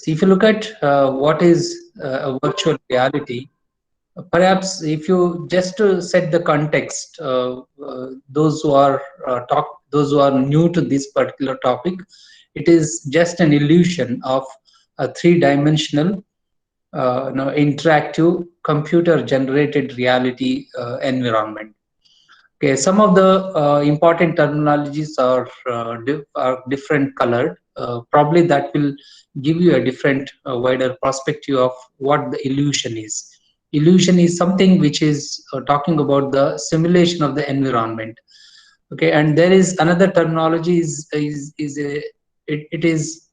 if you look at what is a virtual reality, perhaps if you just to set the context, those who are new to this particular topic, it is just an illusion of a three-dimensional, interactive computer-generated reality environment. Okay, some of the important terminologies are different colored. Probably that will give you a different, wider perspective of what the illusion is. Illusion is something which is talking about the simulation of the environment. Okay, and there is another terminology is a it is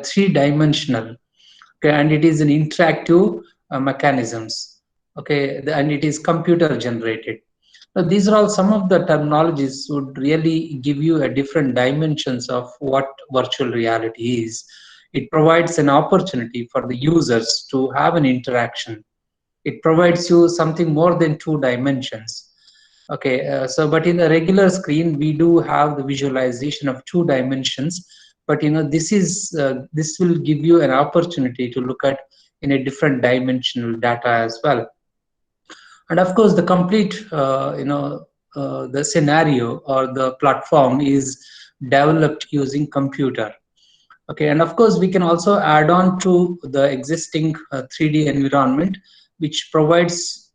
three-dimensional. Okay, and it is an interactive mechanisms. Okay, and it is computer generated. Now, these are all some of the terminologies would really give you a different dimensions of what virtual reality is. It provides an opportunity for the users to have an interaction. It provides you something more than two dimensions. Okay, but in the regular screen, we do have the visualization of two dimensions. But this will give you an opportunity to look at in a different dimensional data as well. And of course the complete the scenario or the platform is developed using computer. Okay, and of course we can also add on to the existing 3D environment, which provides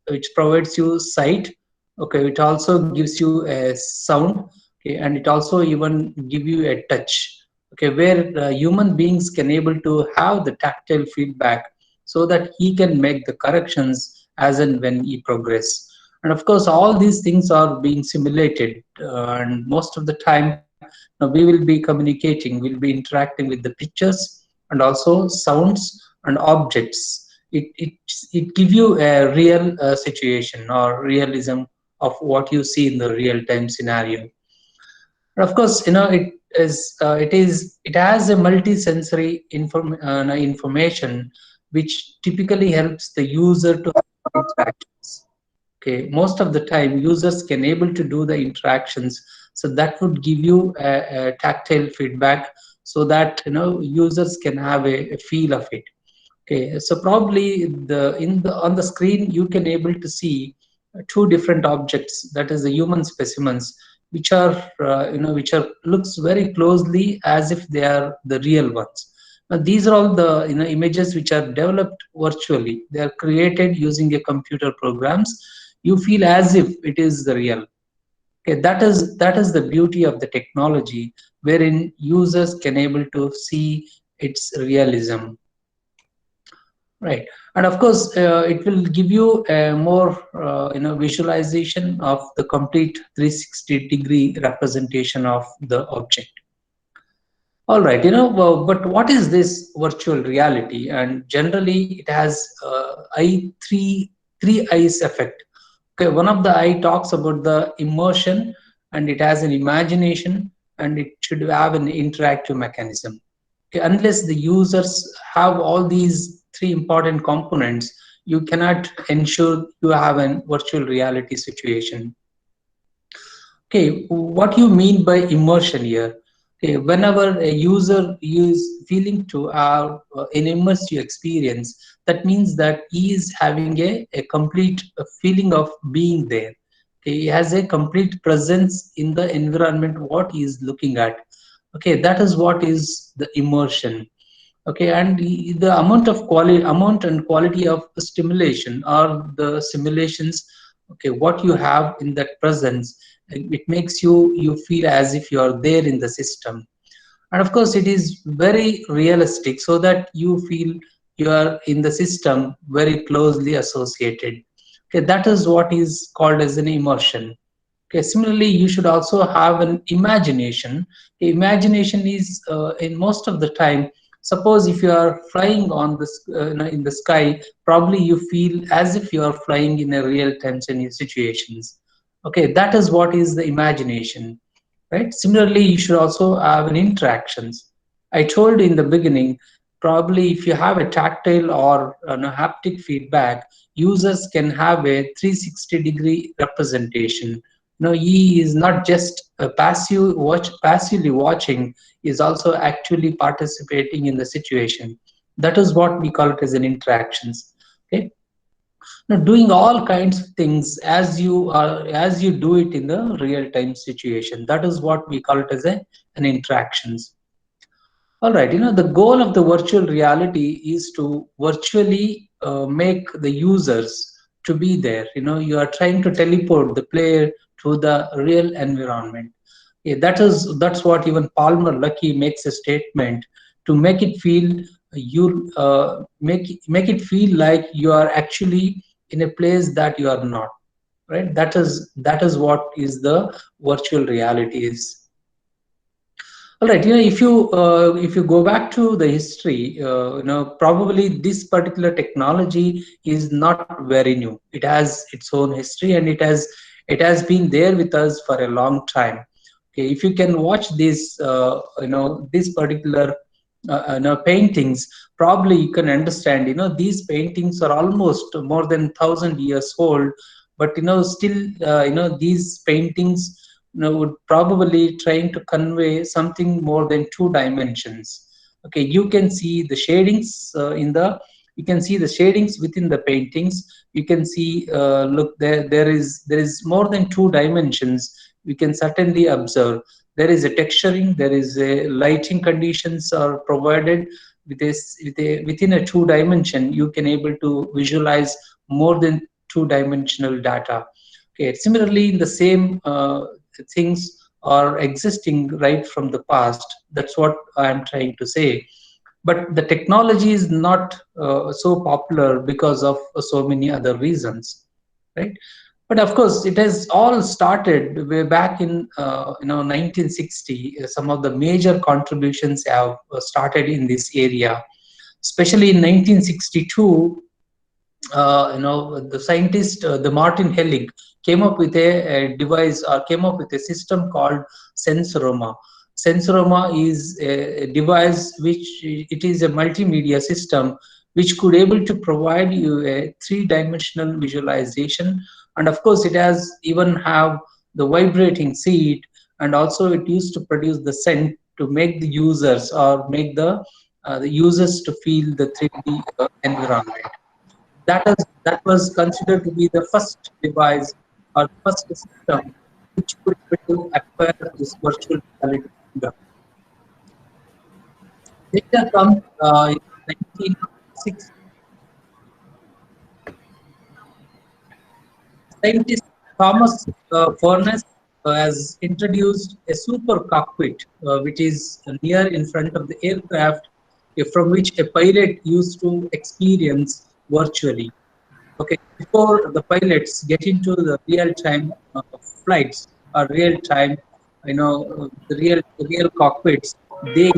you sight. Okay, it also gives you a sound. Okay, and it also even give you a touch. Okay, where human beings can able to have the tactile feedback so that he can make the corrections as and when he progress. And of course all these things are being simulated, and most of the time we will be communicating, we'll be interacting with the pictures and also sounds and objects. It give you a real situation or realism of what you see in the real time scenario. And of course, it has a multi-sensory information which typically helps the user to have interactions. Okay, most of the time users can able to do the interactions, so that would give you a tactile feedback so that users can have a feel of it. Okay, so probably on the screen you can able to see two different objects, that is the human specimens, which are looks very closely as if they are the real ones. Now, these are all the images which are developed virtually. They are created using a computer programs. You feel as if it is the real. Okay, that is the beauty of the technology, wherein users can able to see its realism. Right, and of course, it will give you a more visualization of the complete 360-degree representation of the object. All right, well, but what is this virtual reality? And generally, it has three eyes effect. Okay, one of the eye talks about the immersion, and it has an imagination, and it should have an interactive mechanism. Okay, unless the users have all these three important components, you cannot ensure you have a virtual reality situation. Okay, what you mean by immersion here? Okay, whenever a user is feeling to have an immersive experience, that means that he is having a complete feeling of being there. Okay, he has a complete presence in the environment what he is looking at. Okay, that is what is the immersion. Okay, and the amount and quality of stimulation or the simulations, okay, what you have in that presence, it makes you feel as if you are there in the system. And of course it is very realistic, so that you feel you are in the system very closely associated. Okay, that is what is called as an immersion. Okay, similarly, you should also have an imagination. Imagination is in most of the time. Suppose if you are flying on in the sky, probably you feel as if you are flying in a real time situations. Okay, that is what is the imagination, right? Similarly, you should also have an interactions. I told in the beginning, probably if you have a tactile or haptic feedback, users can have a 360-degree representation. He is not just a passively watching, he is also actually participating in the situation. That is what we call it as an interactions. Okay, now doing all kinds of things as you do it in the real time situation, that is what we call it as an interactions. All right, the goal of the virtual reality is to virtually make the users to be there. You are trying to teleport the player to the real environment. Yeah, that's what even Palmer Luckey makes a statement to make it feel make it feel like you are actually in a place that you are not. Right? That is what is the virtual reality is. All right, if you go back to the history, probably this particular technology is not very new. It has its own history, and it has been there with us for a long time. Okay, if you can watch this particular paintings, probably you can understand. These paintings are almost more than 1,000 years old, but still, these paintings would probably trying to convey something more than two dimensions. Okay, you can see the shadings within the paintings. You can see, look, there is more than two dimensions we can certainly observe. There is a texturing, there is a lighting conditions are provided within a two dimension. You can able to visualize more than two dimensional data. Okay, similarly, in the same things are existing right from the past. That's what I'm trying to say. But the technology is not so popular because of so many other reasons, right? But of course, it has all started way back in 1960. Some of the major contributions have started in this area, especially in 1962. The scientist, the Martin Hellig, came up with a device, or came up with a system called Sensoroma. Sensoroma is a device which it is a multimedia system which could able to provide you a three-dimensional visualization, and of course it has even have the vibrating seat, and also it used to produce the scent to make the users, or make the users to feel the 3D environment. That was considered to be the first device, or first system which could be able to acquire this virtual reality freedom. Later comes in 1960, scientist Thomas Furness has introduced a super cockpit, which is near in front of the aircraft, from which a pilot used to experience virtually. Okay, before the pilots get into the real-time flights, or real-time, the real cockpits, they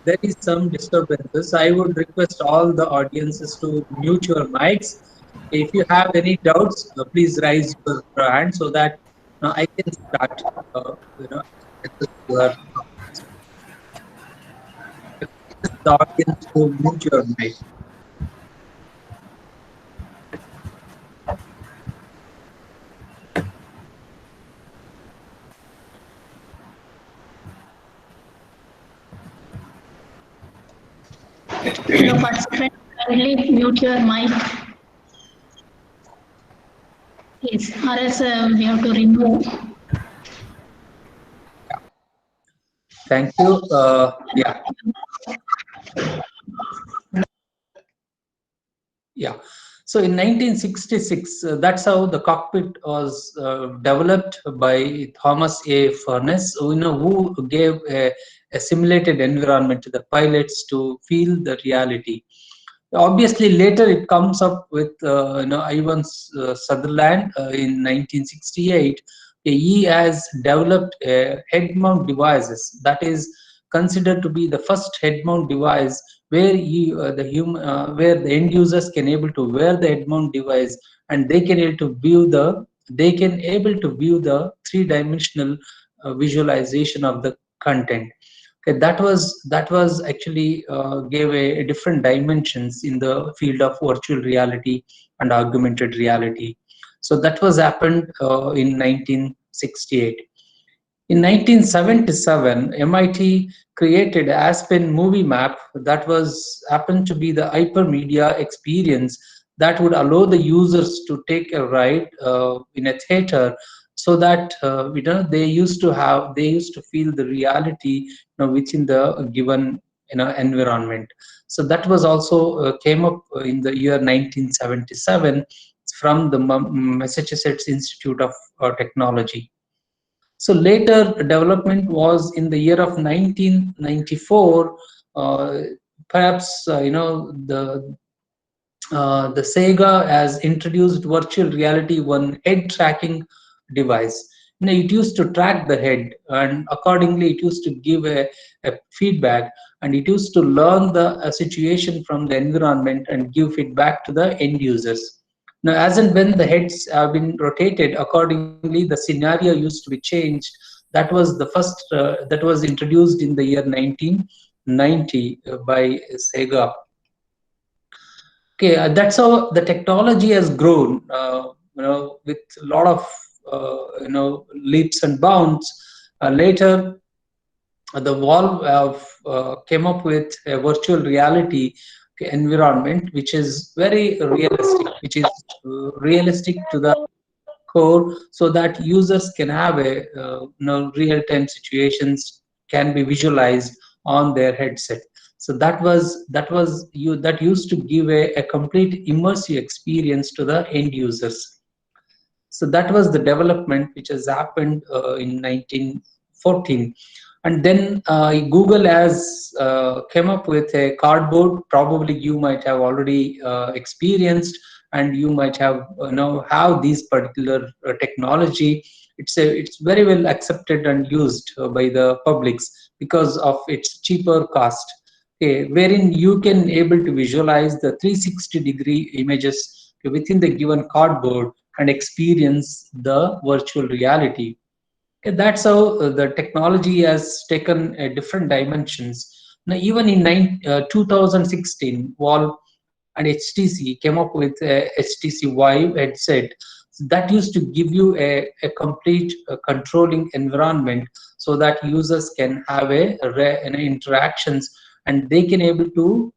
there is some disturbances. I would request all the audiences to mute your mics. If you have any doubts, please raise your hand so that I can start. You know, your, the audience to mute your mic. The participant, kindly mute your mic, please, or else we have to remove. Thank you. Yeah. Yeah. So in 1966, that's how the cockpit was developed by Thomas A. Furness, who gave a simulated environment to the pilots to feel the reality. Obviously, later it comes up with Ivan Sutherland in 1968. He has developed head mount devices that is considered to be the first head mount device where where the end users can able to wear the head mount device, and they can able to view the three-dimensional visualization of the content. Okay, that was actually gave a different dimensions in the field of virtual reality and augmented reality. So that was happened in 1968. In 1977, MIT created Aspen Movie Map that was happened to be the hypermedia experience that would allow the users to take a ride in a theater, so that they used to feel the reality, within the given environment. So that was also came up in the year 1977 from the Massachusetts Institute of Technology. So later development was in the year of 1994. Uh, Perhaps the Sega has introduced virtual reality one head tracking device. It used to track the head, and accordingly, it used to give a feedback, and it used to learn the situation from the environment and give feedback to the end users. Now, as and when the heads have been rotated, accordingly, the scenario used to be changed. That was introduced in the year 1990 by Sega. Okay, that's how the technology has grown. With a lot of leaps and bounds. Later, the Valve have came up with a virtual reality environment, which is very realistic, which is realistic to the core, so that users can have a real-time situations can be visualized on their headset. So that used to give a complete immersive experience to the end users. So that was the development which has happened in 1914. And then Google has came up with a cardboard. Probably you might have already experienced, and you might have know how these particular technology. It's very well accepted and used by the publics because of its cheaper cost. Okay, wherein you can able to visualize the 360-degree images within the given cardboard and experience the virtual reality. Okay, that's how the technology has taken different dimensions. Now, even in 2016, Valve and HTC came up with a HTC Vive headset that used to give you a complete controlling environment, so that users can have interactions, and they can able to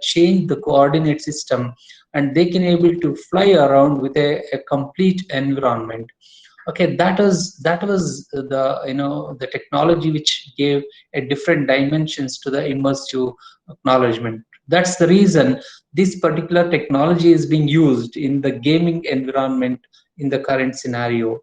change the coordinate system, and they can able to fly around with a complete environment. Okay, that was the technology which gave a different dimensions to the immersive acknowledgement. That's the reason this particular technology is being used in the gaming environment in the current scenario.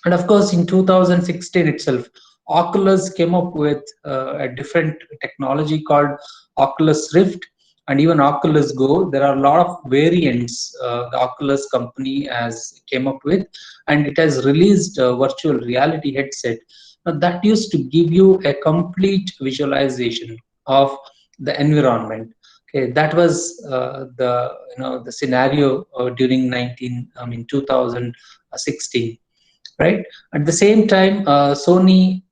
And of course, in 2016 itself, Oculus came up with a different technology called Oculus Rift, and even Oculus Go. There are a lot of variants the Oculus company has came up with, and it has released a virtual reality headset. Now, that used to give you a complete visualization of the environment. Okay, that was the scenario during 2016, right? At the same time, Sony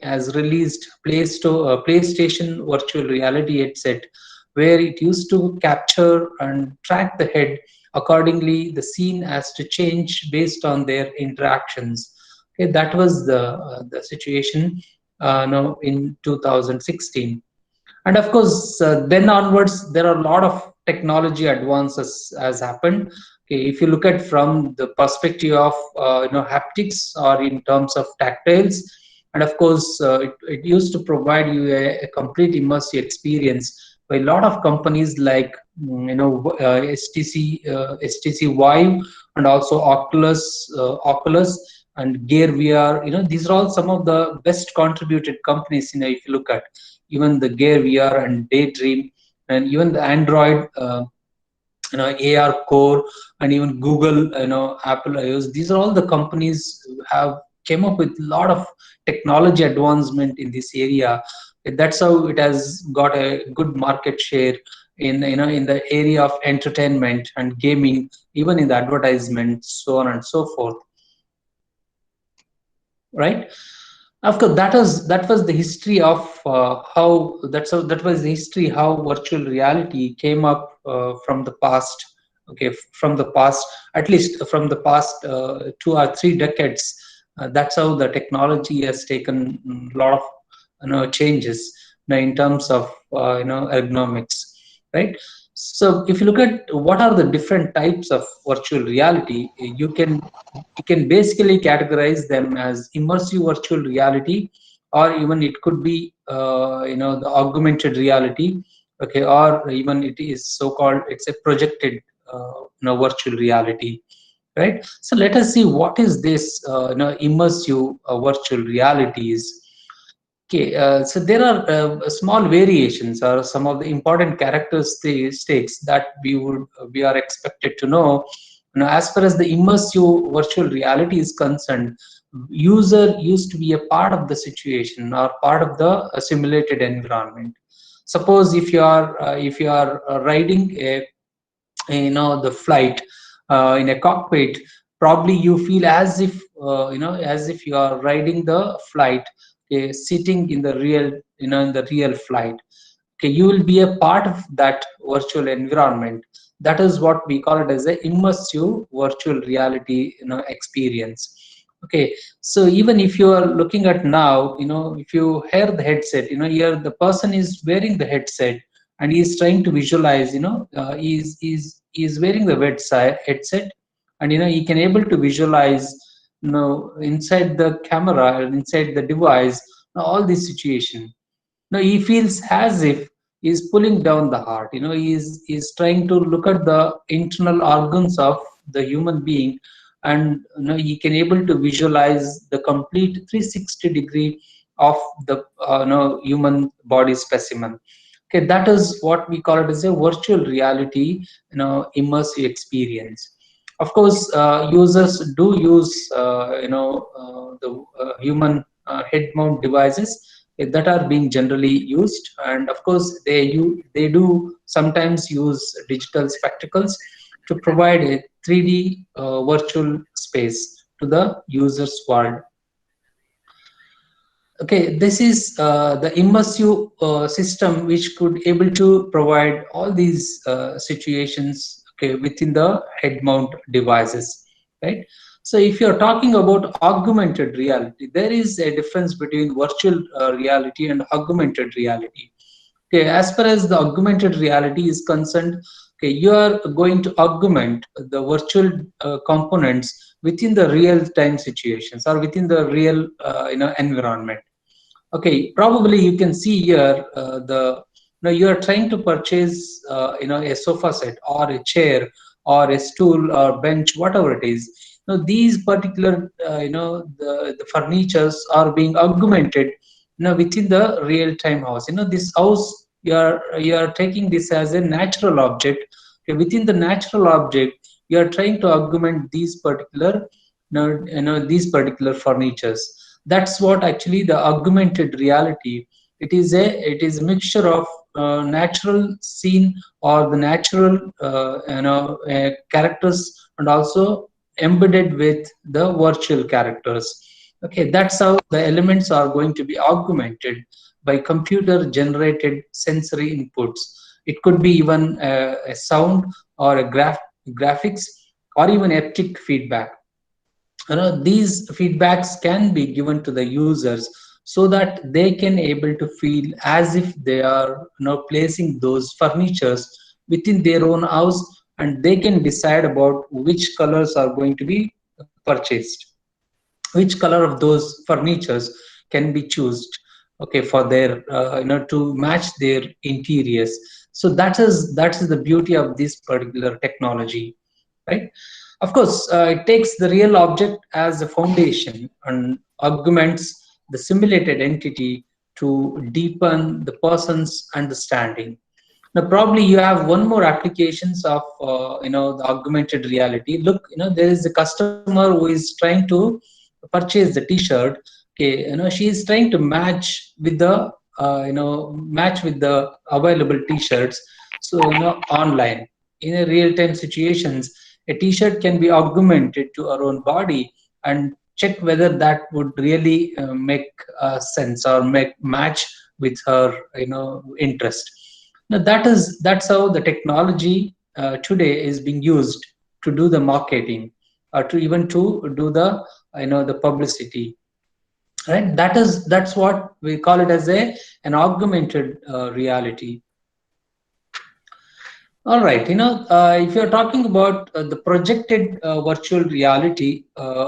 has released PlayStation virtual reality headset, where it used to capture and track the head. Accordingly, the scene has to change based on their interactions. Okay, that was the situation now in 2016. And of course, then onwards, there are a lot of technology advances has happened. Okay, if you look at from the perspective of haptics, or in terms of tactiles, and of course, it used to provide you a complete immersive experience by a lot of companies like HTC Vive, and also Oculus and Gear VR. These are all some of the best contributed companies. If you look at even the Gear VR and Daydream, and even the Android, AR Core, and even Google, Apple iOS. These are all the companies who have came up with a lot of technology advancement in this area. That's how it has got a good market share in the area of entertainment and gaming, even in the advertisement, so on and so forth. Right? Of course, that was the history of that was the history how virtual reality came up from the past. Okay, from the past, at least from the past 2 or 3 decades. That's how the technology has taken a lot of changes in terms of ergonomics, right? So if you look at what are the different types of virtual reality, you can basically categorize them as immersive virtual reality, or even it could be the augmented reality, okay, or even it is so called, it's a projected virtual reality, right? So let us see what is this immersive virtual realities. Okay, so there are small variations or some of the important characteristics that we are expected to know. As far as the immersive virtual reality is concerned, user used to be a part of the situation or part of the simulated environment. Suppose if you are riding a the flight in a cockpit, probably you feel as if as if you are riding the flight, sitting in the real in the real flight. Okay, you will be a part of that virtual environment. That is what we call it as a immersive virtual reality experience. Okay, so even if you are looking at now, if you hear the headset, here the person is wearing the headset and he is trying to visualize, he's wearing the headset, and he can able to visualize inside the camera and inside the device all this situation. No, he feels as if he's pulling down the heart. He's trying to look at the internal organs of the human being, and he can able to visualize the complete 360-degree of the human body specimen. Okay, that is what we call it as a virtual reality, immersive experience. Of course, users do use the human head mount devices that are being generally used, and of course they do sometimes use digital spectacles to provide a 3D virtual space to the user's world. Okay, this is the immersive system which could able to provide all these situations, okay, within the head mount devices, right? So if you're talking about augmented reality, there is a difference between virtual reality and augmented reality. Okay, as far as the augmented reality is concerned, okay, you are going to augment the virtual components within the real time situations or within the real environment. Okay, probably you can see here the you are trying to purchase a sofa set or a chair or a stool or bench, whatever it is. These particular the furnitures are being augmented within the real time house. This house, you are taking this as a natural object. Okay, within the natural object, you are trying to augment these particular these particular furnitures. That's what actually the augmented reality. It is a mixture of natural scene or the natural characters, and also embedded with the virtual characters. Okay, that's how the elements are going to be augmented by computer generated sensory inputs. It could be even a sound or a graphics or even haptic feedback. These feedbacks can be given to the users so that they can able to feel as if they are placing those furnitures within their own house, and they can decide about which colors are going to be purchased, which color of those furnitures can be chosen, okay, for their to match their interiors. So that is the beauty of this particular technology, right? Of course, it takes the real object as a foundation and augments the simulated entity to deepen the person's understanding. Now, probably you have one more applications of the augmented reality. Look, there is a customer who is trying to purchase the T-shirt. Okay, she is trying to match with the available T-shirts. So online in a real-time situations, a T-shirt can be augmented to our own body and check whether that would really make sense or make match with her interest. Now that's how the technology today is being used to do the marketing, or to even to do the the publicity, right? That's what we call it as an augmented reality. All right, if you're talking about the projected virtual reality,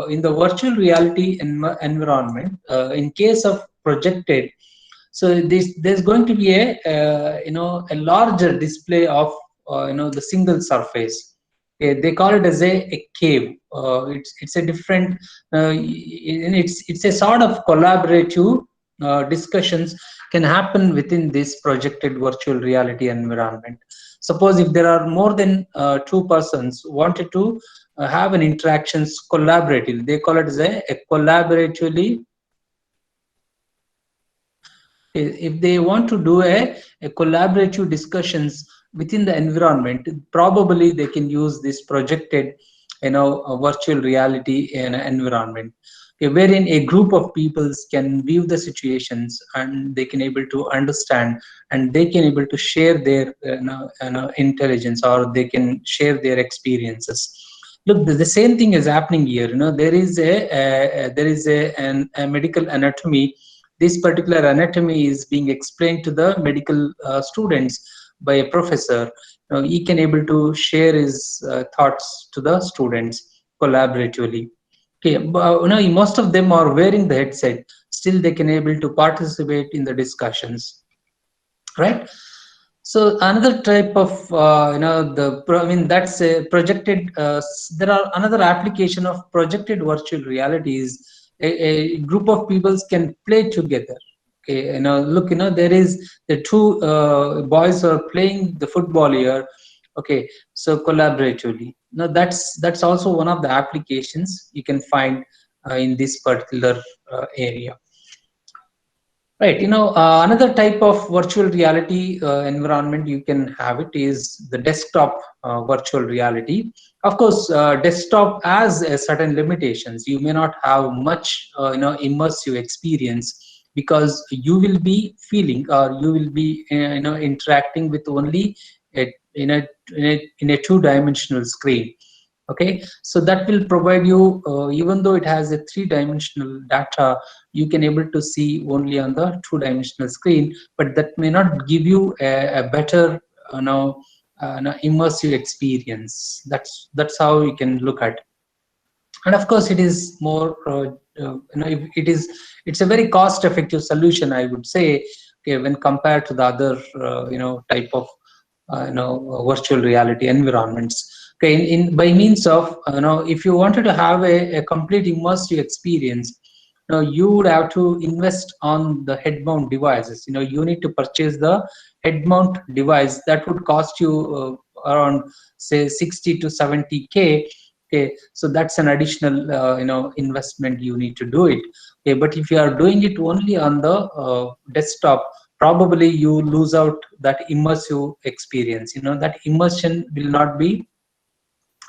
in the virtual reality environment, in case of projected, so there's going to be a larger display of the single surface. Okay, they call it as a cave. It's a different, it's a sort of collaborative discussions can happen within this projected virtual reality environment. Suppose if there are more than two persons wanted to have an interactions collaboratively, they call it as a collaboratively. If they want to do a collaborative discussions within the environment, probably they can use this projected a virtual reality in an environment, wherein a group of peoples can view the situations and they can able to understand and they can able to share their intelligence, or they can share their experiences. Look, the same thing is happening here. There is a medical anatomy. This particular anatomy is being explained to the medical students by a professor. He can able to share his thoughts to the students collaboratively. Okay, but, most of them are wearing the headset. Still, they can able to participate in the discussions, right? So another type of that's a projected. There are another application of projected virtual reality is a group of people can play together. Okay, look, there is the two boys are playing the football here. Okay, so collaboratively. Now that's also one of the applications you can find in this particular area. Right, another type of virtual reality environment you can have it is the desktop virtual reality. Of course, desktop has certain limitations. You may not have much, immersive experience because you will be feeling or you will be, interacting with only in a two-dimensional screen. Okay, so that will provide you, even though it has a three-dimensional data, you can able to see only on the two-dimensional screen, but that may not give you a better immersive experience. That's how you can look at. And of course it is more it's a very cost effective solution, I would say, okay, when compared to the other type of virtual reality environments. Okay, in by means of if you wanted to have a complete immersive experience, you would have to invest on the head mount devices. You need to purchase the head mount device. That would cost you around say 60 to 70K. Okay, so that's an additional investment you need to do it. Okay, but if you are doing it only on the desktop, probably you lose out that immersive experience. That immersion will not be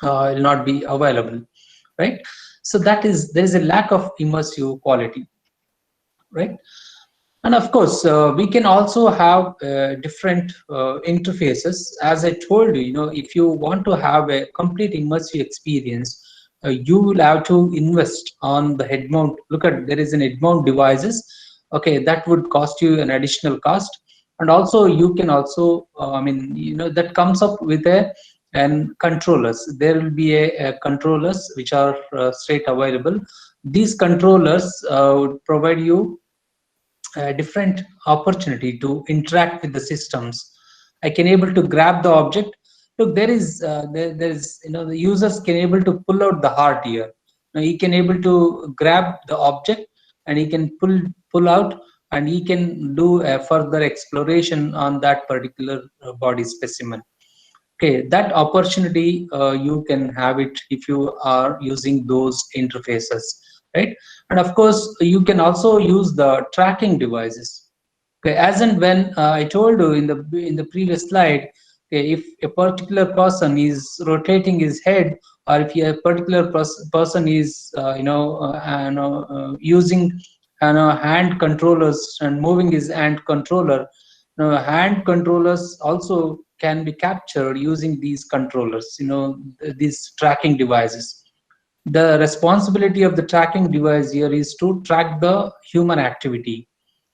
available, right? So there is a lack of immersive quality, right? And of course, we can also have different interfaces. As I told you, if you want to have a complete immersive experience, you will have to invest on the head mount. Look at, there is an head mount devices. Okay, that would cost you an additional cost. And also, you can also, that comes up with and controllers. There will be a controllers which are straight available. These controllers would provide you a different opportunity to interact with the systems. I can able to grab the object. Look, there's the users can able to pull out the heart here. Now he can able to grab the object and he can pull out, and he can do a further exploration on that particular body specimen. Okay, that opportunity you can have it if you are using those interfaces, right? And of course, you can also use the tracking devices. Okay, as and when I told you in the previous slide, okay, if a particular person is rotating his head, or if a particular person is using hand controllers and moving his hand controller, hand controllers also can be captured using these controllers, these tracking devices. The responsibility of the tracking device here is to track the human activity.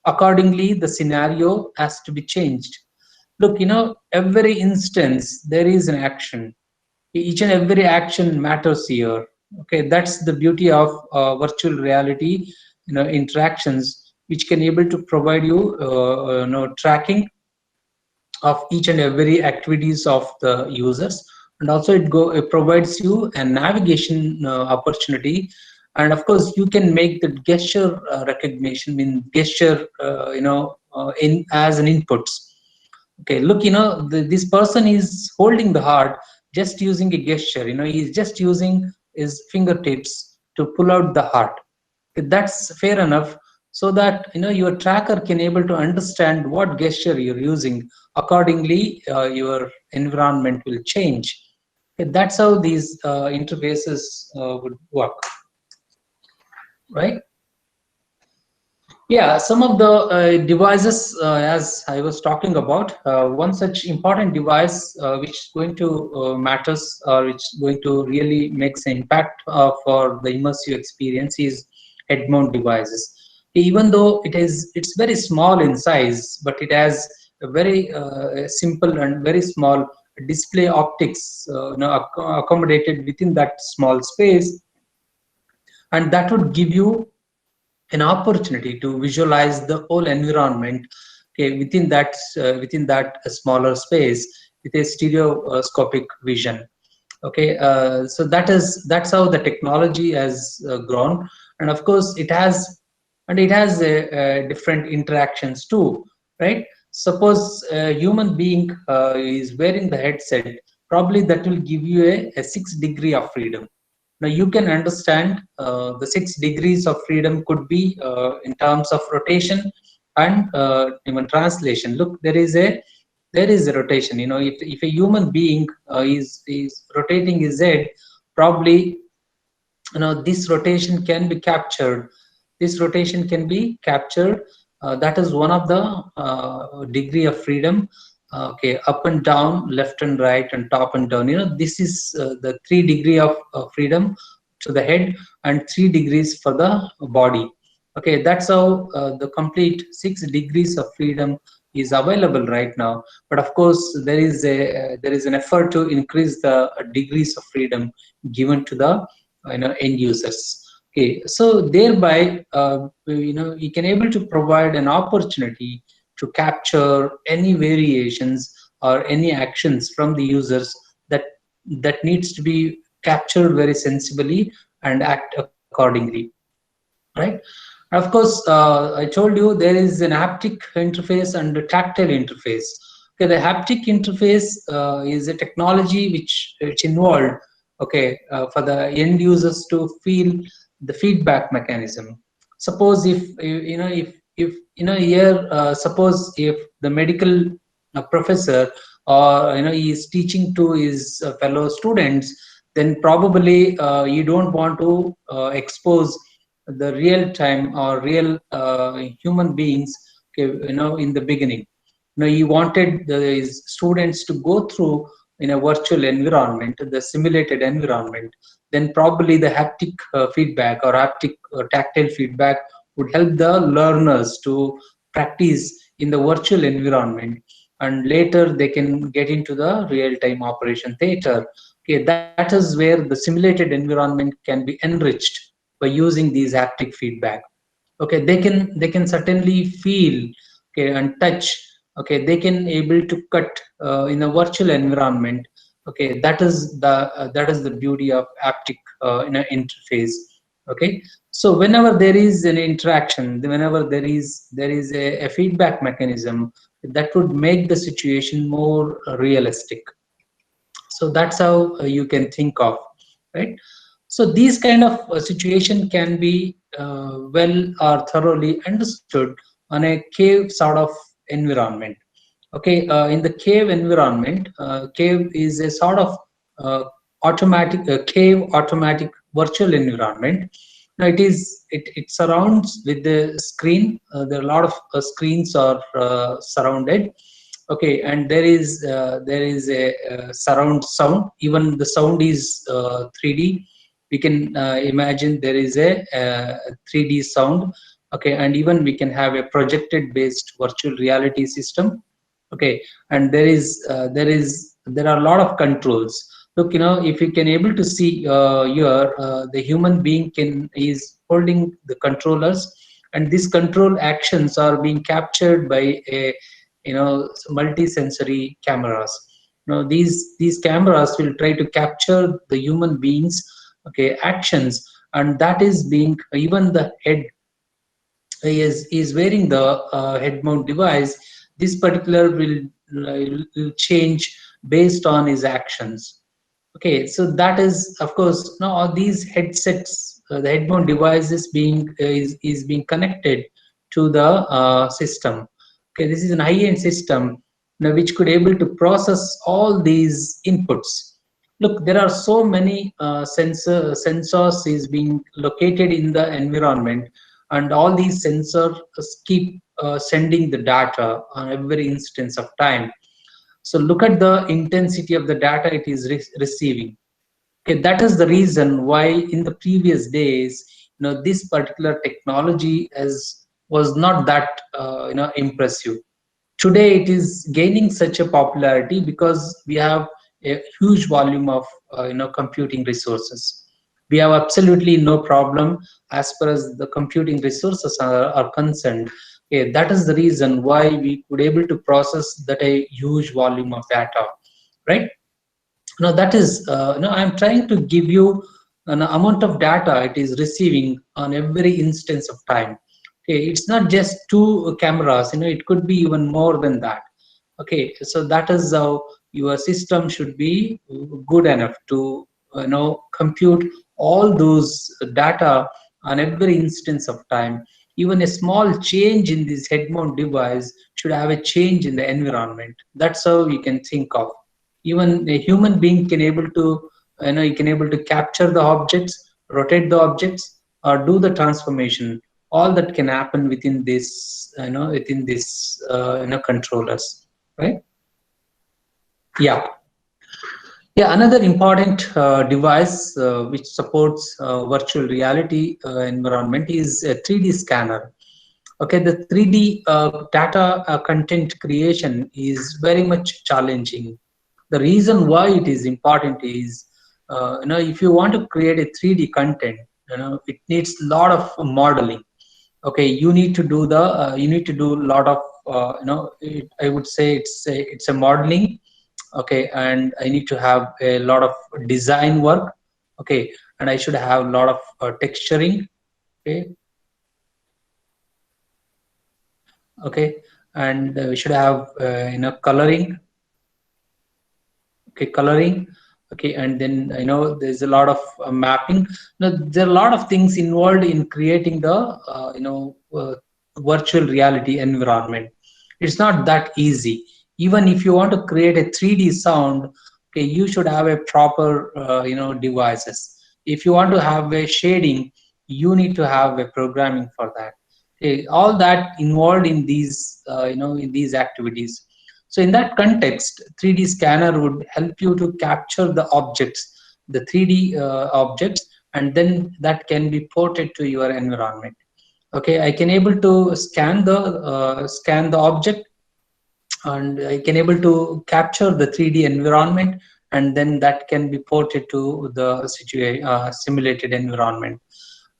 Accordingly, the scenario has to be changed. Look, every instance there is an action. Each and every action matters here. Okay, that's the beauty of virtual reality, interactions, which can able to provide you, tracking of each and every activities of the users, and also it provides you a navigation opportunity. And of course you can make the gesture recognition in gesture in as an inputs. Okay, look, this person is holding the heart just using a gesture. He's just using his fingertips to pull out the heart. That's fair enough, so that your tracker can able to understand what gesture you're using. Accordingly, your environment will change. That's how these interfaces would work, right? Yeah, some of the devices, as I was talking about, one such important device which is going to matters, or which is going to really makes an impact for the immersive experience is head mount devices. Even though it's very small in size, but it has a very simple and very small display optics, accommodated within that small space, and that would give you an opportunity to visualize the whole environment, okay, within that smaller space with a stereoscopic vision. Okay, so that's how the technology has grown. And of course it has different interactions too, right? Suppose a human being is wearing the headset, probably that will give you a 6 degree of freedom. Now you can understand the 6 degrees of freedom could be in terms of rotation and even translation. Look, there is a rotation. If a human being is rotating his head, probably this rotation can be captured. This rotation can be captured. That is one of the degree of freedom. Okay, up and down, left and right, and top and down. This is the 3 degree of freedom to the head, and 3 degrees for the body. Okay, that's how the complete 6 degrees of freedom is available right now. But of course, there is an effort to increase the degrees of freedom given to the end users. Okay, so thereby you can able to provide an opportunity to capture any variations or any actions from the users that needs to be captured very sensibly and act accordingly, right? Of course, I told you there is an haptic interface and a tactile interface. Okay, the haptic interface is a technology which involved, okay, for the end users to feel the feedback mechanism. Suppose if here, suppose if the medical professor, or he is teaching to his fellow students, then probably you don't want to expose the real time or real human beings, okay, in the beginning. He wanted his students to go through in a virtual environment, the simulated environment. Then probably the haptic feedback or haptic tactile feedback would help the learners to practice in the virtual environment, and later they can get into the real-time operation theater. Okay, that is where the simulated environment can be enriched by using these haptic feedback. Okay, they can certainly feel, okay, and touch. Okay, they can able to cut in a virtual environment. Okay, that is the beauty of haptic in an interface. Okay, so whenever there is an interaction, whenever there is a feedback mechanism, that would make the situation more realistic. So that's how you can think of, right? So these kind of situation can be well or thoroughly understood on a cave sort of environment. Okay, in the cave environment, cave is a sort of uh, automatic cave automatic virtual environment. Now it surrounds with the screen. There are a lot of screens are surrounded. Okay, and there is a surround sound. Even the sound is 3D. we can imagine there is a 3D sound, okay, and even we can have a projected based virtual reality system, okay, and there are a lot of controls. Look, if you can able to see the human being is holding the controllers, and these control actions are being captured by a multi-sensory cameras. These cameras will try to capture the human beings, okay, actions, and that is being, even the head is wearing the head mount device. This particular will change based on his actions. Okay, so that is, of course, now all these headsets, the head mount devices is being connected to the system. Okay, this is an high-end system now, which could able to process all these inputs. Look, there are so many sensors is being located in the environment, and all these sensors keep sending the data on every instance of time. So look at the intensity of the data it is receiving. Okay, that is the reason why in the previous days, this particular technology was not that impressive. Today it is gaining such a popularity because we have a huge volume of computing resources. We have absolutely no problem as far as the computing resources are concerned. Okay, that is the reason why we could able to process that a huge volume of data, right? Now that is, I'm trying to give you an amount of data it is receiving on every instance of time. Okay, it's not just two cameras, it could be even more than that. Okay, so that is how your system should be good enough to compute all those data on every instance of time. Even a small change in this head mount device should have a change in the environment. That's how you can think of. Even a human being can able to, you can able to capture the objects, rotate the objects, or do the transformation. All that can happen within this, within this, controllers, right? Yeah. Yeah, another important device which supports virtual reality environment is a 3D scanner. Okay, the 3D data content creation is very much challenging. The reason why it is important is, if you want to create a 3D content, it needs a lot of modeling. Okay, you need to do the you need to do a lot of I would say it's a modeling. Okay, and I need to have a lot of design work. Okay, and I should have a lot of texturing. Okay, okay, and we should have coloring. Okay, coloring. Okay, and then there's a lot of mapping. Now there are a lot of things involved in creating the virtual reality environment. It's not that easy. Even if you want to create a 3D sound, okay, you should have a proper devices. If you want to have a shading, you need to have a programming for that. Okay, all that involved in these in these activities. So in that context, 3D scanner would help you to capture the objects, the 3D objects, and then that can be ported to your environment. Okay, I can able to scan the object, and I can able to capture the 3D environment, and then that can be ported to the simulated environment.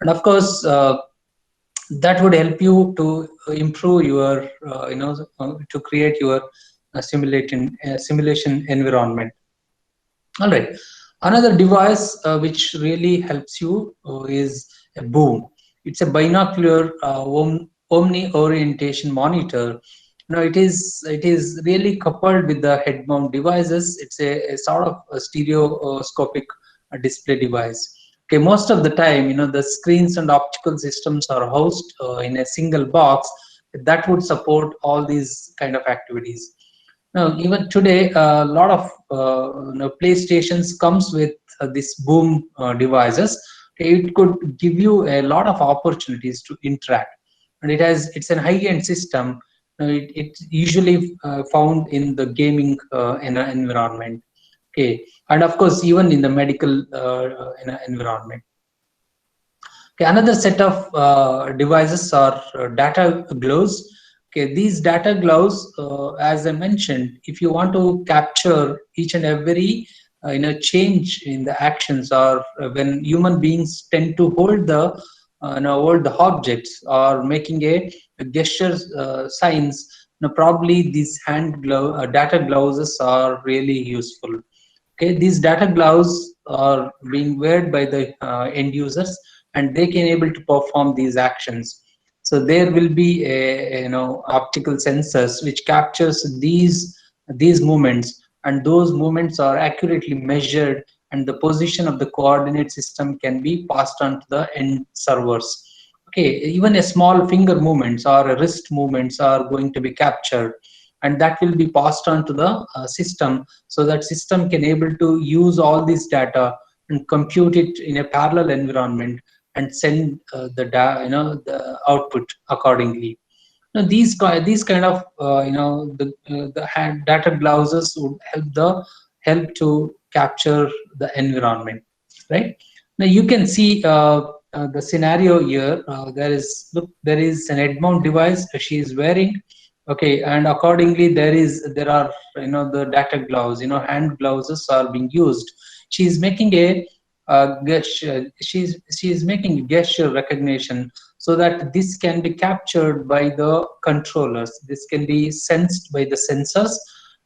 And of course, that would help you to improve your, to create your simulation environment. All right. Another device which really helps you is a boom. It's a binocular omni orientation monitor. Now it is really coupled with the head mount devices. It's a sort of a stereoscopic display device. Okay, most of the time, the screens and optical systems are housed in a single box that would support all these kind of activities. Now, even today, a lot of PlayStations comes with this boom devices. It could give you a lot of opportunities to interact, and it's a high-end system. It's usually found in the gaming environment. Okay, and of course even in the medical environment. Okay, another set of devices are data gloves. Okay, these data gloves, as I mentioned, if you want to capture each and every change in the actions, or when human beings tend to hold the hold the objects or making a gesture signs, probably these hand glove data gloves are really useful. Okay, these data gloves are being wear by the end users, and they can able to perform these actions. So there will be a optical sensors which captures these movements, and those movements are accurately measured, and the position of the coordinate system can be passed on to the end servers. Okay, even a small finger movements or a wrist movements are going to be captured, and that will be passed on to the system, so that system can able to use all this data and compute it in a parallel environment and send the output accordingly. Now, these kind of the hand data glosses would help to capture the environment, right? Now you can see the scenario here. There is an head mount device she is wearing. Okay, and accordingly there are the data gloves, hand gloves are being used. She is making a gesture. She is making a gesture recognition, so that this can be captured by the controllers. This can be sensed by the sensors,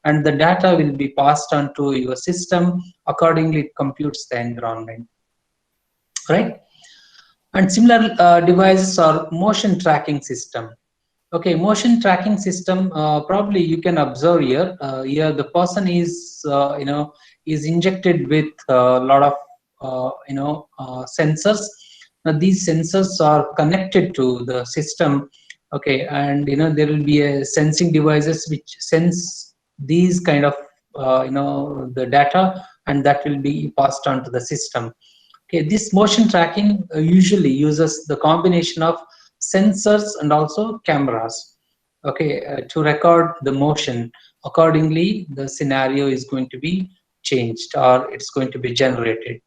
and the data will be passed on to your system. Accordingly, it computes the environment, right? And similar devices are motion tracking system. Okay, motion tracking system. Probably you can observe here. Here, the person is injected with a lot of sensors. Now, these sensors are connected to the system. Okay, and there will be a sensing devices which sense these kind of the data, and that will be passed on to the system. Okay, this motion tracking usually uses the combination of sensors and also cameras, okay, to record the motion. Accordingly, the scenario is going to be changed, or it's going to be generated.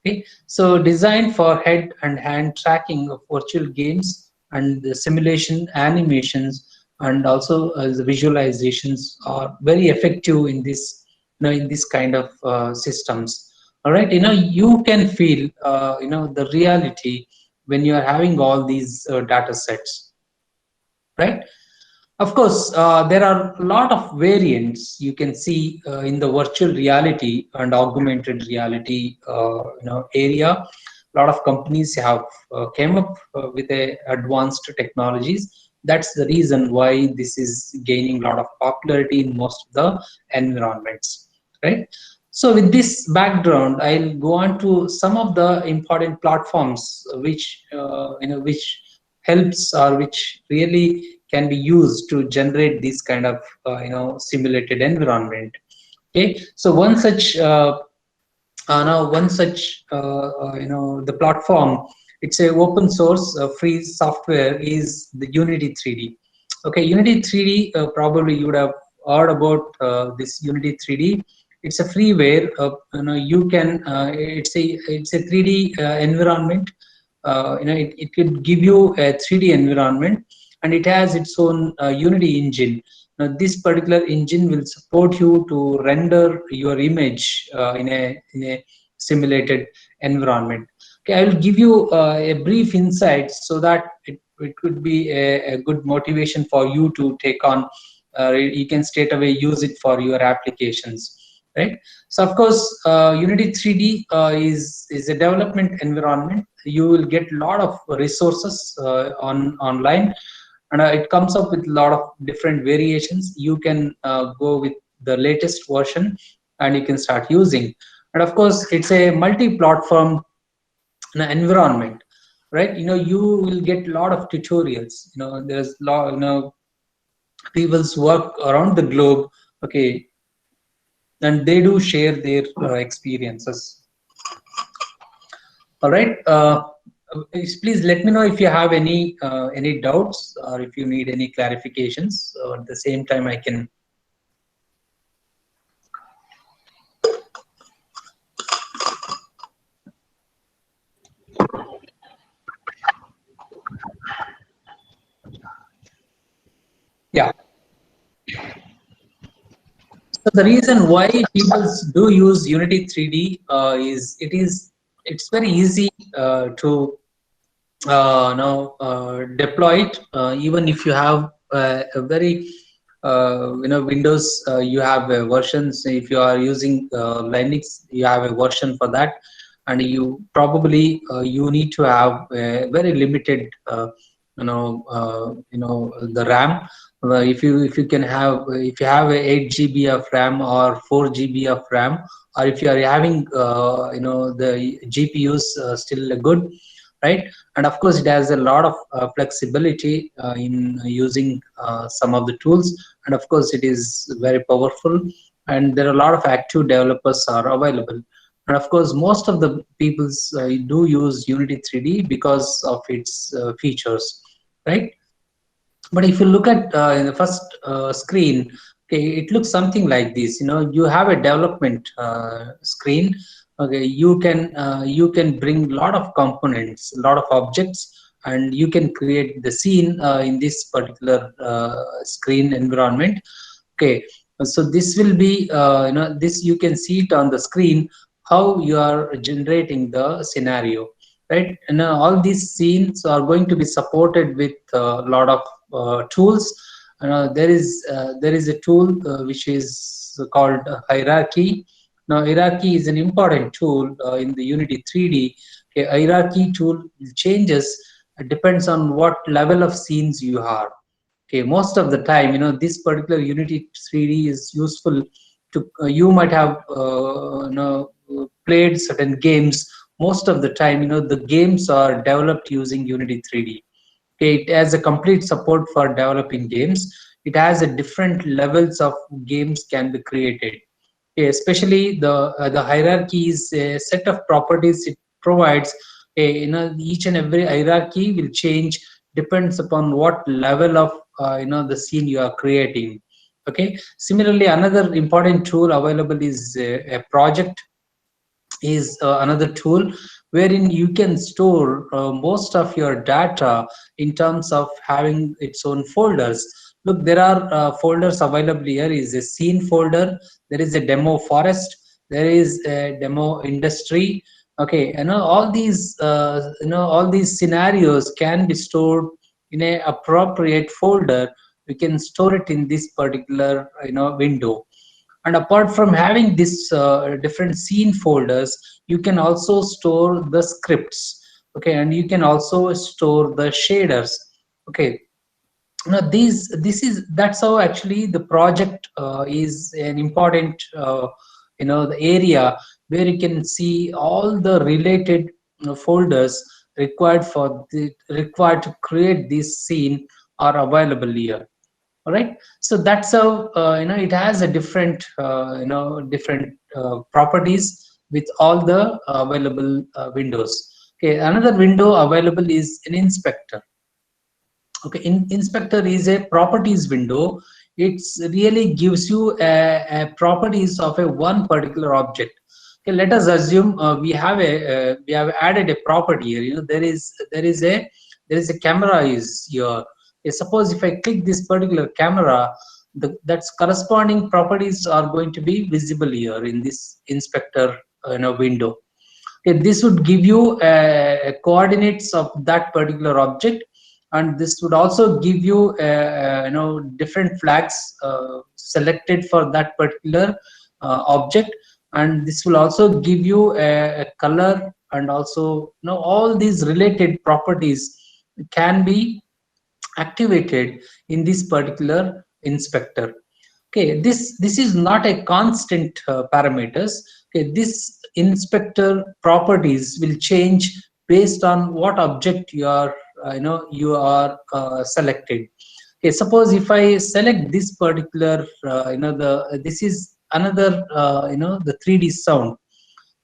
Okay, so designed for head and hand tracking of virtual games, and the simulation animations, and also the visualizations are very effective in this in this kind of systems. All right, you can feel the reality when you are having all these data sets, right? Of course, there are a lot of variants you can see in the virtual reality and augmented reality area. A lot of companies have came up with advanced technologies. That's the reason why this is gaining a lot of popularity in most of the environments, right? So with this background, I'll go on to some of the important platforms which which helps, or which really can be used to generate this kind of simulated environment. Okay, so one such the platform, it's a open source free software, is the Unity 3D. Okay, Unity 3D, probably you would have heard about this Unity 3D. It's a freeware. You can it's a 3D environment. It could give you a 3D environment, and it has its own Unity engine. Now, this particular engine will support you to render your image in a simulated environment. Okay, I will give you a brief insight, so that it could be a good motivation for you to take on. You can straight away use it for your applications, right? So of course, Unity 3D is a development environment. You will get a lot of resources online, and it comes up with a lot of different variations. You can go with the latest version, and you can start using. And of course, it's a multi-platform environment, right? You will get a lot of tutorials. There's a lot, people's work around the globe. Okay, and they do share their experiences. All right. Please let me know if you have any doubts, or if you need any clarifications. So at the same time, I can. Yeah. So the reason why people do use Unity 3D is it's very easy to deploy it, even if you have a very Windows, you have versions. If you are using Linux, you have a version for that, and you need to have a very limited the RAM. If you can have, if you have a 8 GB of RAM or 4 GB of RAM, or if you are having the GPUs still good, right? And of course, it has a lot of flexibility in using some of the tools, and of course, it is very powerful. And there are a lot of active developers are available. And of course, most of the peoples do use Unity 3D because of its features, right? But if you look at in the first screen, okay, it looks something like this. You have a development screen. Okay, you can bring a lot of components, a lot of objects, and you can create the scene in this particular screen environment. Okay, so this will be this, you can see it on the screen how you are generating the scenario, right? And all these scenes are going to be supported with a lot of tools. There is a tool which is called hierarchy. Now hierarchy is an important tool in the Unity 3D. Okay, hierarchy tool changes depends on what level of scenes you are. Okay, most of the time, this particular Unity 3D is useful to, you might have played certain games. Most of the time, the games are developed using Unity 3D. Okay, it has a complete support for developing games. It has a different levels of games can be created. Okay, especially the hierarchy is a set of properties it provides. Each and every hierarchy will change depends upon what level of the scene you are creating. Okay, similarly, another important tool available is a project, is another tool wherein you can store most of your data in terms of having its own folders. Look, there are folders available here. Is a scene folder, there is a demo forest, there is a demo industry. Okay, all these scenarios can be stored in a appropriate folder. We can store it in this particular window. And apart from having this different scene folders, you can also store the scripts. Okay, and you can also store the shaders. Okay, now that's how actually the project is an important the area where you can see all the related folders required to create this scene are available here. All right, so that's how it has a different different properties with all the available windows. Okay, another window available is an inspector. Okay, inspector is a properties window. It's really gives you a properties of a one particular object. Okay, let us assume we have added a property here. There is a camera is here. Okay, suppose if I click this particular camera, that's corresponding properties are going to be visible here in this inspector window. Okay, this would give you coordinates of that particular object, and this would also give you different flags selected for that particular object, and this will also give you a color, and also all these related properties can be activated in this particular inspector. Okay, this is not a constant parameters. Okay, this inspector properties will change based on what object you are selected. Okay, suppose if I select this particular this is another the 3D sound.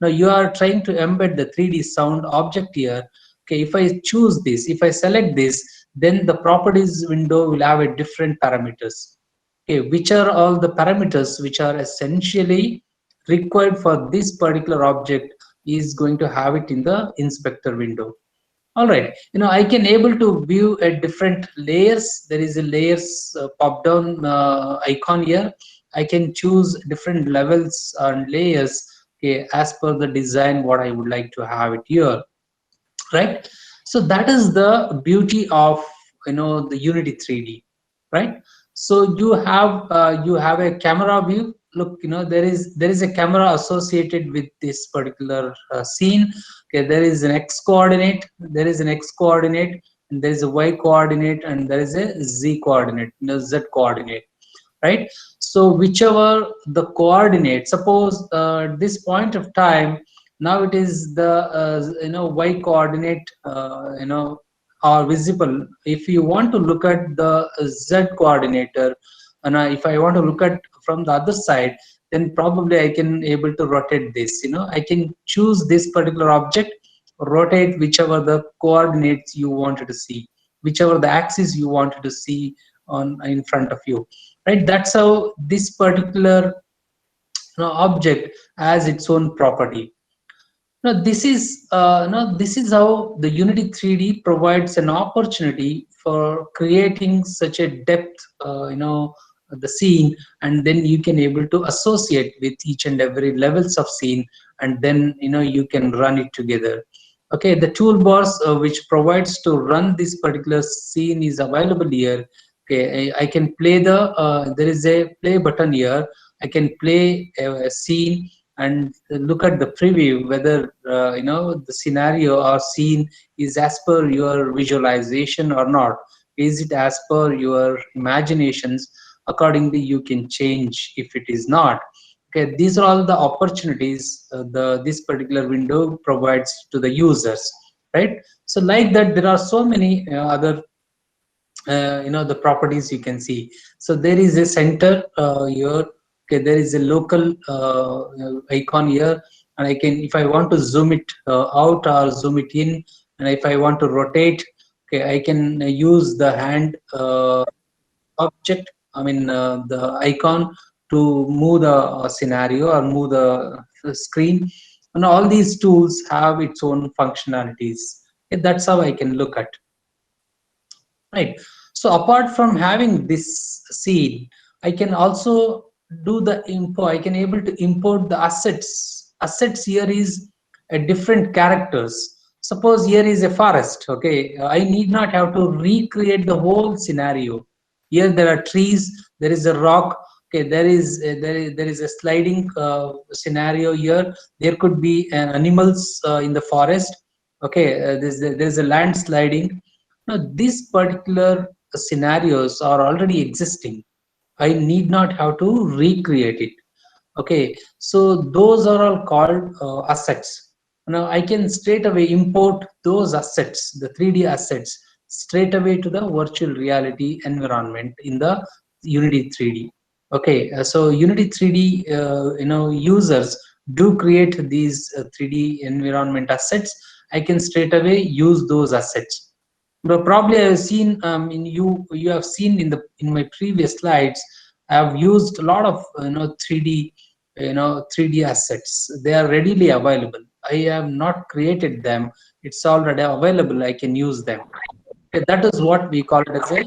Now you are trying to embed the 3D sound object here. Okay, if I choose this, if I select this, then the properties window will have a different parameters. Okay, which are all the parameters which are essentially required for this particular object is going to have it in the inspector window. All right, I can able to view at different layers. There is a layers pop down icon here. I can choose different levels and layers, okay, as per the design what I would like to have it here, right? So that is the beauty of the Unity 3D, right? So you have a camera view. Look, there is a camera associated with this particular scene. Okay, there is an x coordinate, there is an x coordinate, and there is a y coordinate, and there is a z coordinate, z coordinate, right? So whichever the coordinate, suppose at this point of time, now it is the y coordinate are visible. If you want to look at the z coordinator, and if I want to look at from the other side, then probably I can able to rotate this. I can choose this particular object, rotate whichever the coordinates you wanted to see, whichever the axis you wanted to see on in front of you, right? That's how this particular object has its own property. Now, this is how the Unity 3D provides an opportunity for creating such a depth, the scene, and then you can able to associate with each and every levels of scene, and then you can run it together. Okay, the toolbars which provides to run this particular scene is available here. Okay, I can play there is a play button here. I can play a scene and look at the preview whether the scenario or scene is as per your visualization or not. Is it as per your imaginations? Accordingly you can change if it is not. Okay, these are all the opportunities this particular window provides to the users, right? So like that, there are so many other the properties you can see. So there is a center here. Okay, there is a local icon here, and I can, if I want to zoom it out or zoom it in, and if I want to rotate, okay, I can use the hand object, I mean the icon, to move the scenario or move the screen. And all these tools have its own functionalities. Okay, that's how I can look at, right? So apart from having this scene, I can also do the import. I can able to import the assets here is a different characters. Suppose here is a forest. Okay, I need not have to recreate the whole scenario. Here there are trees, there is a rock. Okay, there is a sliding scenario here. There could be animals in the forest. Okay, there's a landsliding. now, these particular scenarios are already existing. I need not have to recreate it. Okay, so those are all called assets. Now I can straight away import those assets, the 3D assets, straight away to the virtual reality environment in the Unity 3D. Okay, so Unity 3D, users do create these 3D environment assets. I can straight away use those assets. But probably I've seen you have seen in my previous slides. I have used a lot of 3D 3D assets. They are readily available. I have not created them. It's already available. I can use them. Okay, that is what we call it as a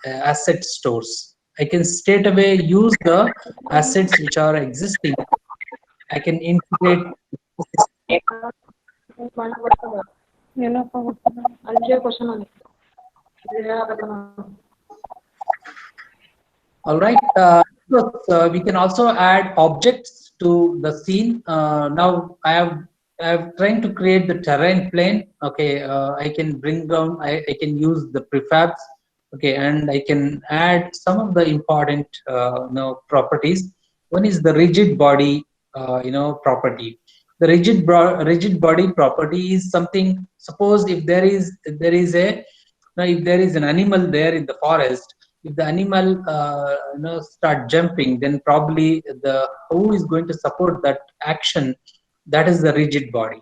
asset stores. I can straight away use the assets which are existing. I can integrate. All right. We can also add objects to the scene. Now I have trying to create the terrain plane. Okay, I can bring down. I can use the prefabs. Okay, and I can add some of the important properties. One is the rigid body property. The rigid body property is something. Suppose if there is a now if there is an animal there in the forest, if the animal start jumping, then probably the who is going to support that action, that is the rigid body.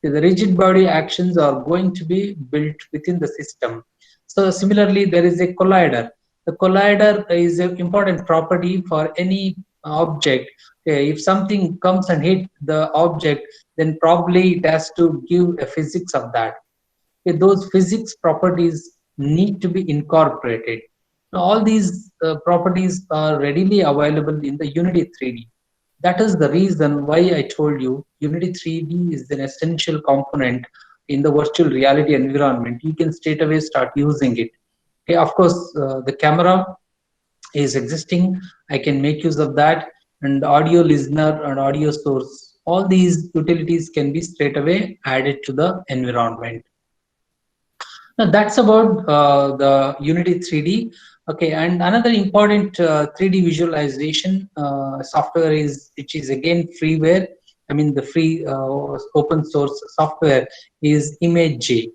The rigid body actions are going to be built within the system. So similarly, there is a collider. The collider is an important property for any object. Okay, if something comes and hit the object, then probably it has to give a physics of that. those physics properties need to be incorporated. Now, all these properties are readily available in the Unity 3D. That is the reason why I told you Unity 3D is an essential component in the virtual reality environment. You can straight away start using it. Okay, of course, the camera is existing. I can make use of that, and audio listener and audio source. All these utilities can be straight away added to the environment. Now that's about the Unity 3D. Okay, and another important 3D visualization software is, which is again freeware. I mean the free open source software is ImageJ.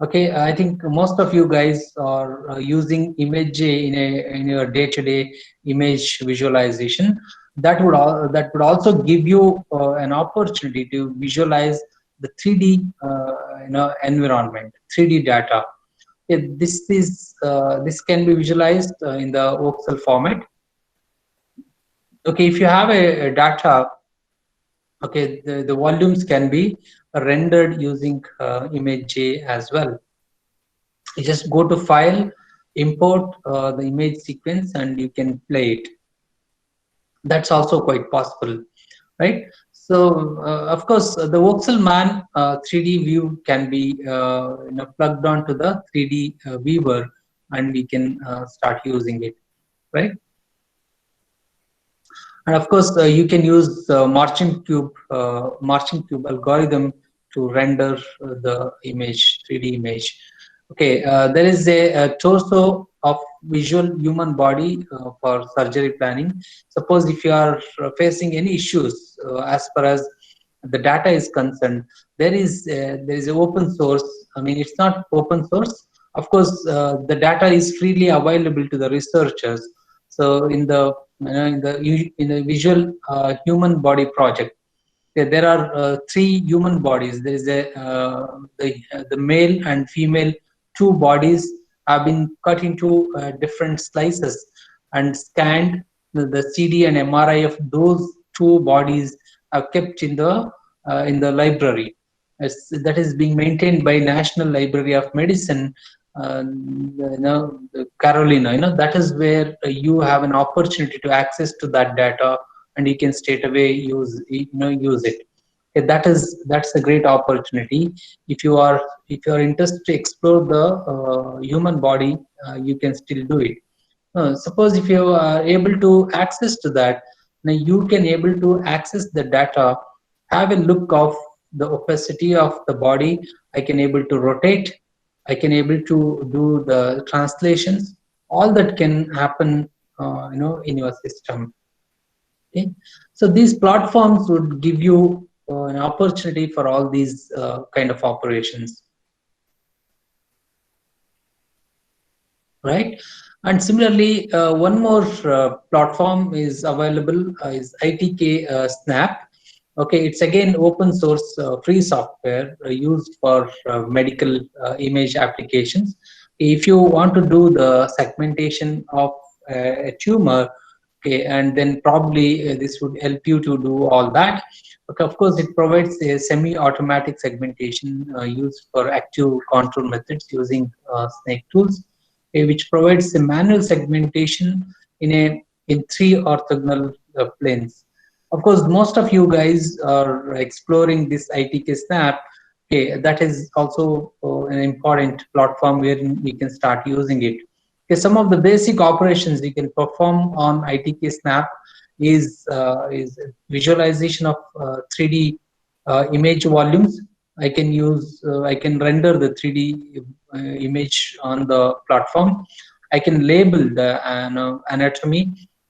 Okay, I think most of you guys are using ImageJ in your day-to-day image visualization. That would also give you an opportunity to visualize the 3D environment, 3D data. Yeah, this can be visualized in the voxel format. Okay, if you have a data, okay, the volumes can be rendered using ImageJ as well. You just go to file, import the image sequence, and you can play it. That's also quite possible, right? So of course the voxelman 3D view can be plugged onto the 3D viewer, and we can start using it, right? And of course you can use marching cube algorithm to render the image, 3D image. Okay, there is a torso of visual human body for surgery planning. Suppose if you are facing any issues as far as the data is concerned, there is an open source. I mean, it's not open source. Of course, the data is freely available to the researchers. So in the in the visual human body project, there are three human bodies. There is the male and female, two bodies have been cut into different slices and scanned. The CD and MRI of those two bodies are kept in the library. That is being maintained by National Library of Medicine, Carolina. That is where you have an opportunity to access to that data, and you can straight away use it. Okay, that's a great opportunity. If you are interested to explore the human body, you can still do it. Suppose if you are able to access to that, now you can able to access the data, have a look of the opacity of the body. I can able to rotate, I can able to do the translations. All that can happen in your system. Okay, so these platforms would give you an opportunity for all these kind of operations, right? And similarly, one more platform is available is ITK Snap. Okay, it's again open source free software used for medical image applications. If you want to do the segmentation of a tumor, okay, and then probably this would help you to do all that. But of course, it provides a semi-automatic segmentation used for active control methods using snake tools, which provides a manual segmentation in three orthogonal planes. Of course, most of you guys are exploring this ITK Snap. Okay, that is also an important platform where we can start using it. Okay, some of the basic operations we can perform on ITK Snap is visualization of 3D image volumes. I can render the 3D image on the platform. I can label the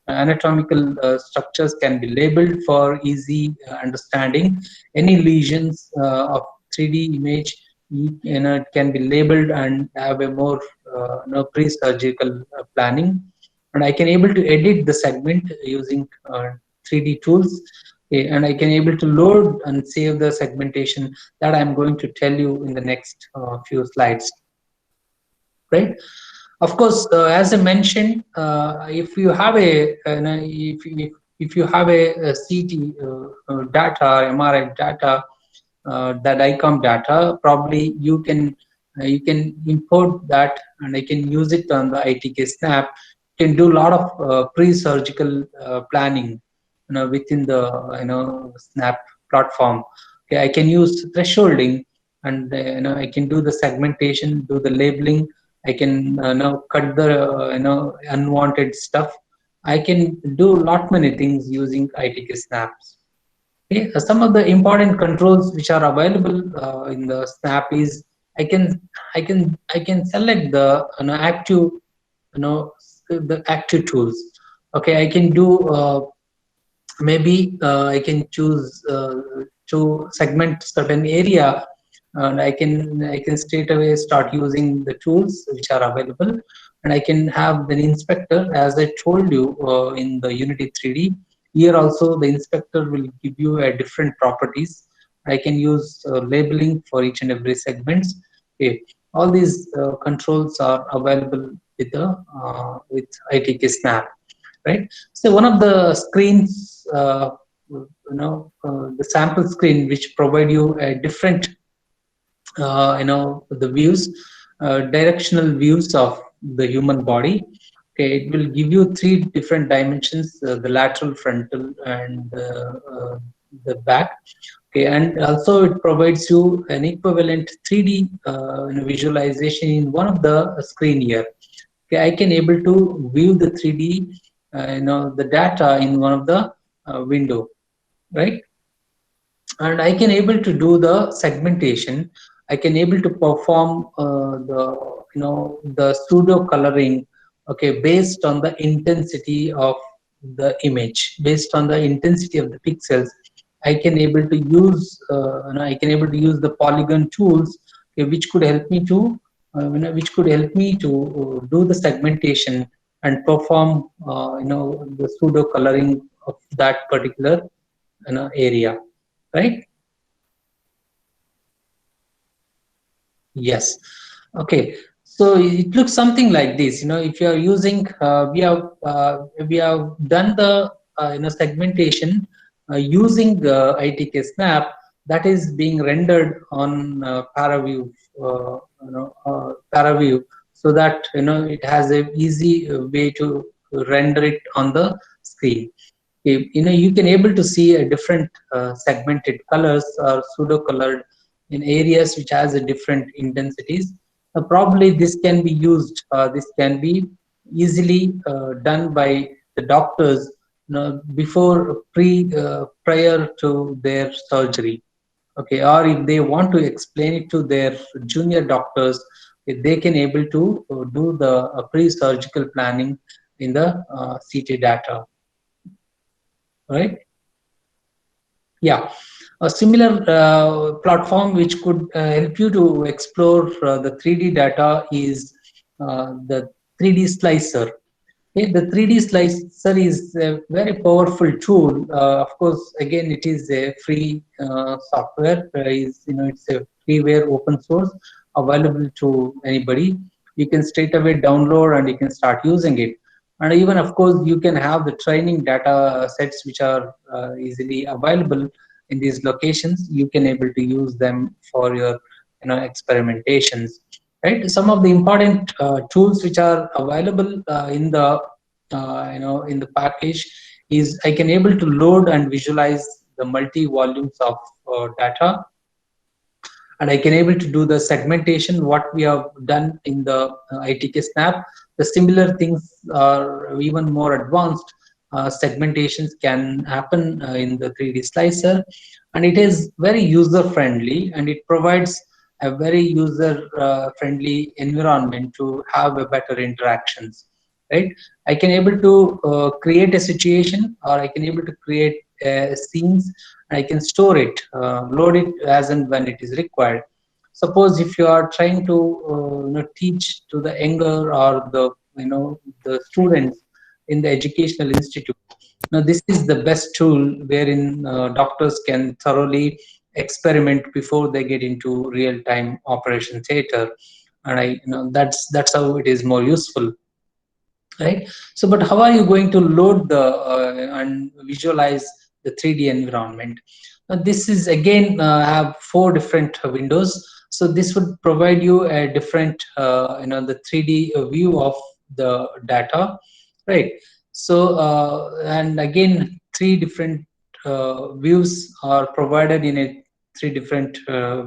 anatomical structures can be labeled for easy understanding. Any lesions of 3D image, it can be labeled and have a more pre-surgical planning. And I can able to edit the segment using 3D tools. Okay, and I can able to load and save the segmentation that I'm going to tell you in the next few slides, right? Of course, as I mentioned, if you have if you have a CT data, MRI data, that ICOM data, probably you can You can import that, and I can use it on the ITK Snap. You can do a lot of pre-surgical planning, within the Snap platform. Okay, I can use thresholding, and I can do the segmentation, do the labeling. I can cut the unwanted stuff. I can do lot many things using ITK Snaps. Okay, some of the important controls which are available in the Snap is I can I can select the active the active tools. Okay, I can do maybe I can choose to segment certain area, and I can straight away start using the tools which are available, and I can have the inspector as I told you in the Unity 3D. Here also the inspector will give you a different properties. I can use labeling for each and every segments. Okay, all these controls are available with the with ITK Snap, right? So one of the screens, the sample screen, which provide you a different, the views, directional views of the human body. Okay, it will give you three different dimensions: the lateral, frontal, and the back. Okay, and also it provides you an equivalent 3D visualization in one of the screen here. Okay, I can able to view the 3D, the data in one of the window, right? And I can able to do the segmentation. I can able to perform the the pseudo coloring, okay, based on the intensity of the image, based on the intensity of the pixels. I can able to use I can able to use the polygon tools, okay, which could help me to do the segmentation and perform the pseudo coloring of that particular area, right? Yes. Okay. So it looks something like this. If you are using, we have done the segmentation using the ITK Snap, that is being rendered on ParaView, ParaView, so that it has a easy way to render it on the screen. You can able to see a different segmented colors or pseudo colored in areas which has a different intensities. Probably this can be used, this can be easily done by the doctors, before prior to their surgery. Okay, or if they want to explain it to their junior doctors, if they can able to do the pre-surgical planning in the CT data, right? Yeah, a similar platform which could help you to explore the 3D data is the 3D Slicer. Okay, the 3D Slicer is a very powerful tool. Of course, again, it is a free software. It's a freeware open source available to anybody. You can straight away download and you can start using it. And even, of course, you can have the training data sets which are easily available in these locations. You can able to use them for your experimentations, right? Some of the important tools which are available in the in the package is I can able to load and visualize the multi volumes of data, and I can able to do the segmentation what we have done in the ITK Snap. The similar things are even more advanced. Segmentations can happen in the 3D Slicer, and it is very user friendly, and it provides a very user friendly environment to have a better interactions, right? I can able to create a situation, or I can able to create scenes. I can store it, load it as and when it is required. Suppose if you are trying to teach to the younger or the students in the educational institute. Now this is the best tool wherein doctors can thoroughly experiment before they get into real-time operation theater, and that's how it is more useful, right? So but how are you going to load the and visualize the 3D environment? This is again have four different windows. So this would provide you a different, the 3D view of the data, right? So and again, three different views are provided in a three different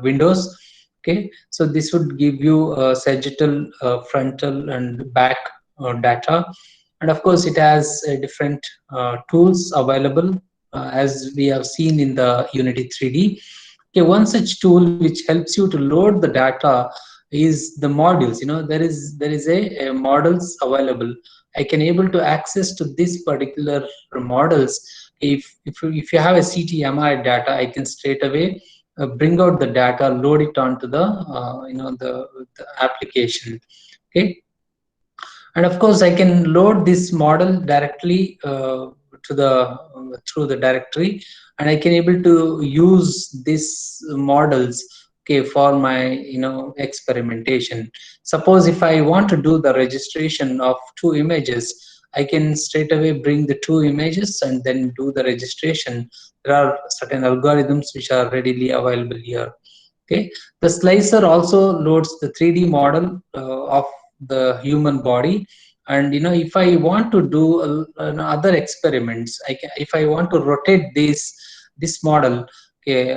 windows. Okay, so this would give you sagittal, frontal, and back data, and of course it has different tools available as we have seen in the Unity 3D. Okay, one such tool which helps you to load the data is the modules. There is a models available. I can able to access to this particular models. If you have a CTMI data, I can straight away bring out the data, load it onto the the application. Okay, and of course I can load this model directly to the through the directory, and I can able to use these models, okay, for my experimentation. Suppose if I want to do the registration of two images, I can straight away bring the two images and then do the registration. There are certain algorithms which are readily available here. Okay, the slicer also loads the 3D model of the human body, and if I want to do other experiments, if I want to rotate this model, okay,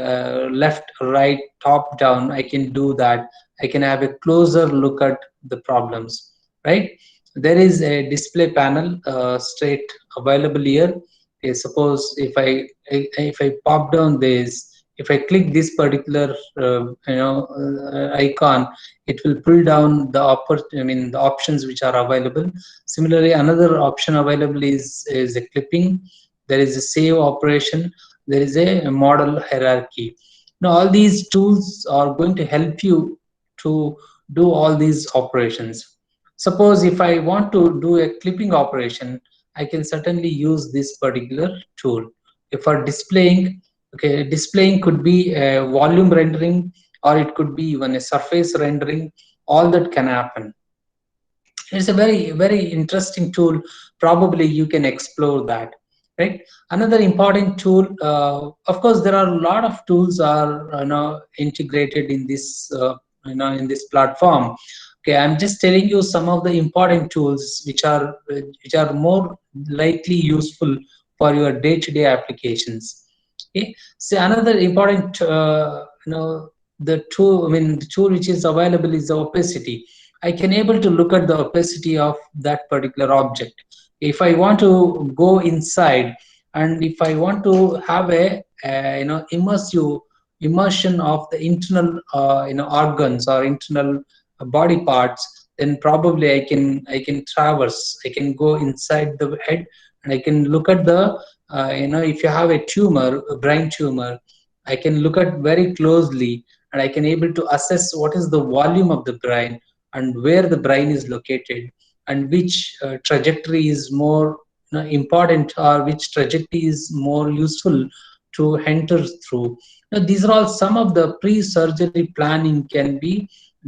left, right, top, down, I can do that. I can have a closer look at the problems, right? There is a display panel straight available here. Okay, suppose if I pop down this, if I click this particular icon, it will pull down the options which are available. Similarly, another option available is a clipping. There is a save operation. There is a model hierarchy. Now all these tools are going to help you to do all these operations. Suppose if I want to do a clipping operation, I can certainly use this particular tool. If for displaying, okay, displaying could be a volume rendering, or it could be even a surface rendering. All that can happen. It's a very, very interesting tool. Probably you can explore that, right? Another important tool, of course there are a lot of tools are integrated in this in this platform. Okay, I'm just telling you some of the important tools which are more likely useful for your day-to-day applications. Okay, so another important the tool, the tool which is available is the opacity. I can able to look at the opacity of that particular object. If I want to go inside, and if I want to have a immersion of the internal organs or internal body parts, then probably I can traverse. I can go inside the head, and I can look at the if you have a tumor, a brain tumor, I can look at very closely, and I can able to assess what is the volume of the brain and where the brain is located, and which trajectory is more important, or which trajectory is more useful to enter through. Now, these are all some of the pre-surgery planning can be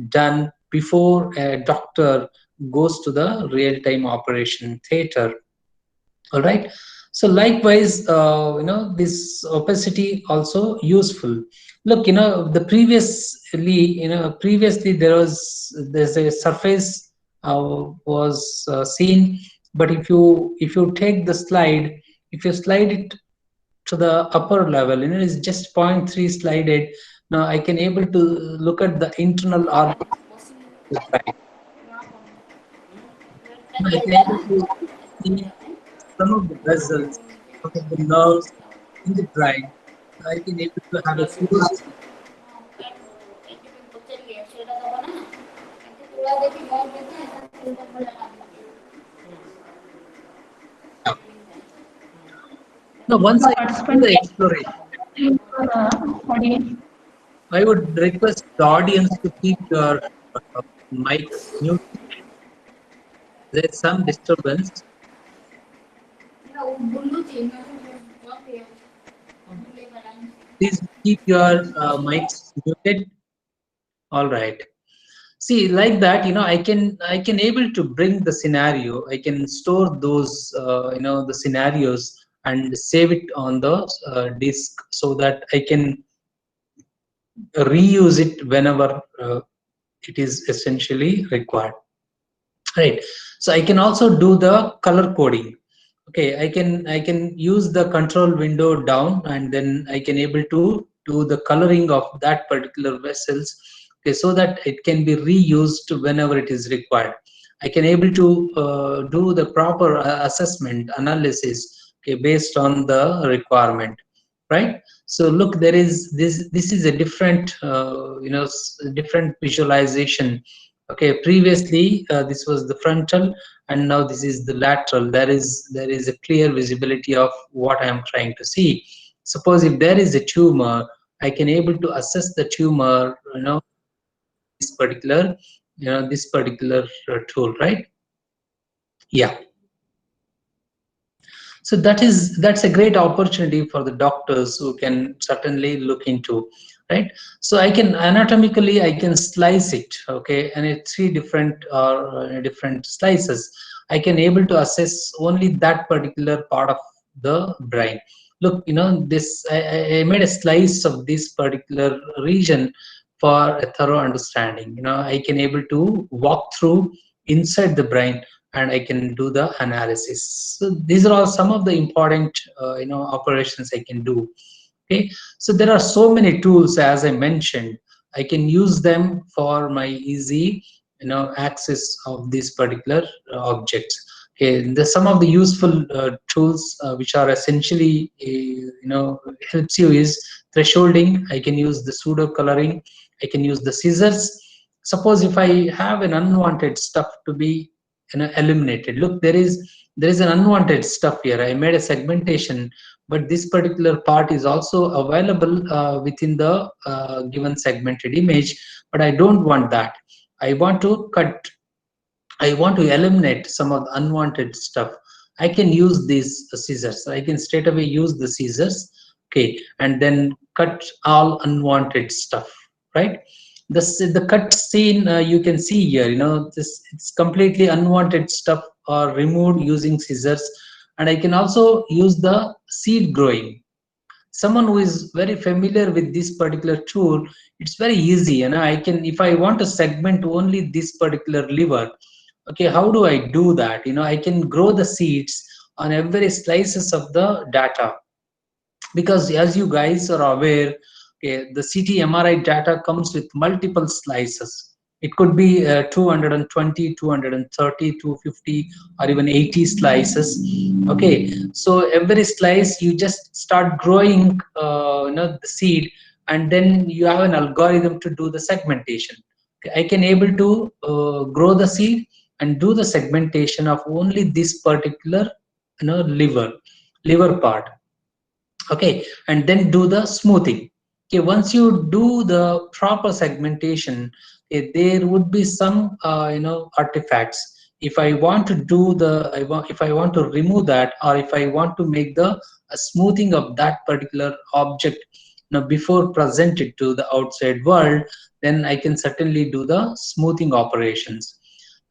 done before a doctor goes to the real-time operation theater. All right, so likewise this opacity also useful. Look, previously there's a surface was seen, but if you take the slide, if you slide it to the upper level, it's just 0.3 slided. Now I can able to look at the internal organ. I can able to see some of the vessels, some of the nerves in the brain. I can able to have a close. No, once I do Participant the exploration, audience. I would request the audience to keep your mic mute. There's some disturbance. Please keep your mics muted. All right. See, like that, I can able to bring the scenario. I can store those, the scenarios and save it on the disk, so that I can reuse it whenever it is essentially required, right? So I can also do the color coding. Okay, I can use the control window down, and then I can able to do the coloring of that particular vessels, okay, so that it can be reused whenever it is required. I can able to do the proper assessment analysis, okay, based on the requirement, right? So look, there is this is a different different visualization. Okay, previously this was the frontal, and now this is the lateral. There is a clear visibility of what I am trying to see. Suppose if there is a tumor, I can able to assess the tumor, this particular tool, right? Yeah. So that's a great opportunity for the doctors who can certainly look into, right? So I can anatomically I can slice it, okay, and it's three different different slices. I can able to assess only that particular part of the brain. Look, this I made a slice of this particular region for a thorough understanding. I can able to walk through inside the brain, and I can do the analysis. So these are all some of the important operations I can do. Okay, so there are so many tools, as I mentioned. I can use them for my easy access of these particular objects. Okay, there's some of the useful tools which are essentially helps you is thresholding. I can use the pseudo coloring. I can use the scissors. Suppose if I have an unwanted stuff to be eliminated. Look, there is an unwanted stuff here. I made a segmentation, but this particular part is also available within the given segmented image, but I don't want that. I want to cut, I want to eliminate some of the unwanted stuff. I can use these scissors. I can straight away use the scissors, okay, and then cut all unwanted stuff, right? The cut scene you can see here, this it's completely unwanted stuff or removed using scissors. And I can also use the seed growing. Someone who is very familiar with this particular tool, it's very easy. I can, if I want to segment only this particular liver, okay, how do I do that? I can grow the seeds on every slices of the data, because as you guys are aware, okay, the CT MRI data comes with multiple slices. It could be 220, 230, 250, or even 80 slices. Okay, so every slice you just start growing the seed, and then you have an algorithm to do the segmentation. Okay, I can able to grow the seed and do the segmentation of only this particular liver part. Okay, and then do the smoothing. Okay, once you do the proper segmentation, okay, there would be some artifacts. If I want to do if I want to remove that, or if I want to make the smoothing of that particular object before presented to the outside world, then I can certainly do the smoothing operations.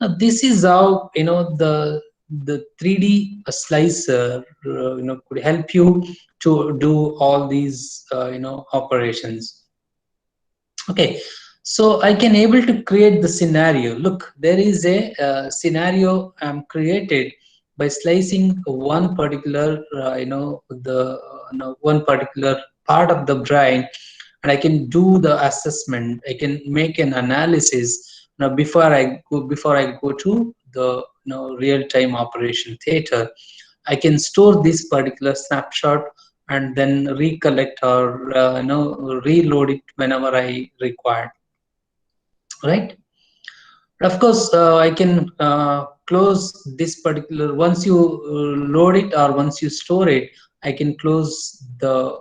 Now this is how the 3D slicer could help you to do all these operations. Okay, so I can able to create the scenario. Look, there is a scenario I'm created by slicing one particular one particular part of the brain, and I can do the assessment. I can make an analysis before I go to the real-time operation theater. I can store this particular snapshot and then recollect or reload it whenever I require, right? Of course, I can close this particular, once you load it or once you store it, I can close the,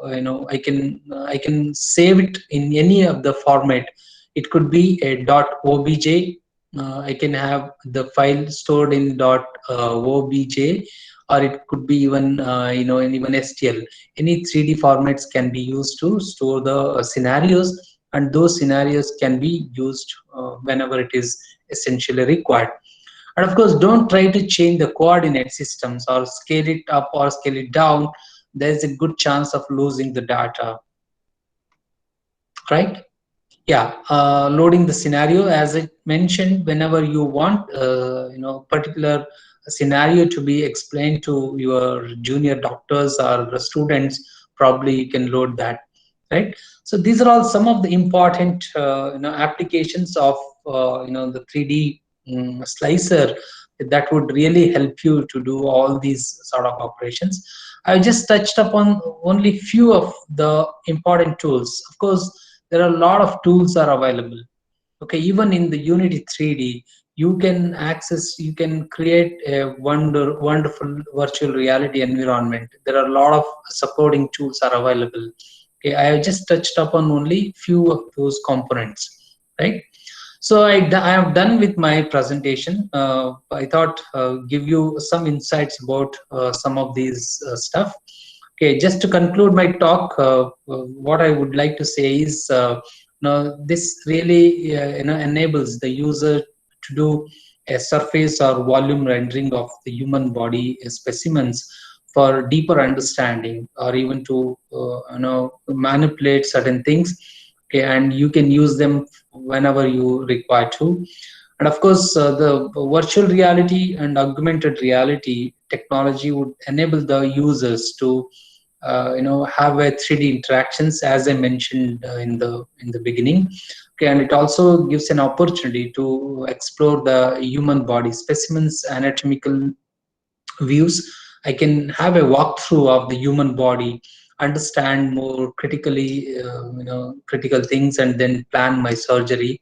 I can save it in any of the format. It could be a .obj. I can have the file stored in .obj, or it could be even in even STL. Any 3D formats can be used to store the scenarios, and those scenarios can be used whenever it is essentially required. And of course, don't try to change the coordinate systems or scale it up or scale it down. There's a good chance of losing the data, right? Yeah, loading the scenario, as I mentioned, whenever you want, particular scenario to be explained to your junior doctors or students, probably you can load that, right? So these are all some of the important, applications of, the 3D slicer that would really help you to do all these sort of operations. I just touched upon only few of the important tools. Of course, there are a lot of tools are available. Okay, even in the Unity 3D, you can access, you can create a wonderful virtual reality environment. There are a lot of supporting tools are available. Okay, I have just touched upon only few of those components, right? So I have done with my presentation. I thought give you some insights about some of these stuff. Okay, just to conclude my talk, what I would like to say is, this really enables the user to do a surface or volume rendering of the human body specimens for deeper understanding, or even to manipulate certain things. Okay, and you can use them whenever you require to. And of course, the virtual reality and augmented reality technology would enable the users to have a 3D interactions, as I mentioned in the beginning. Okay, and it also gives an opportunity to explore the human body specimens, anatomical views. I can have a walkthrough of the human body, understand more critically, critical things, and then plan my surgery.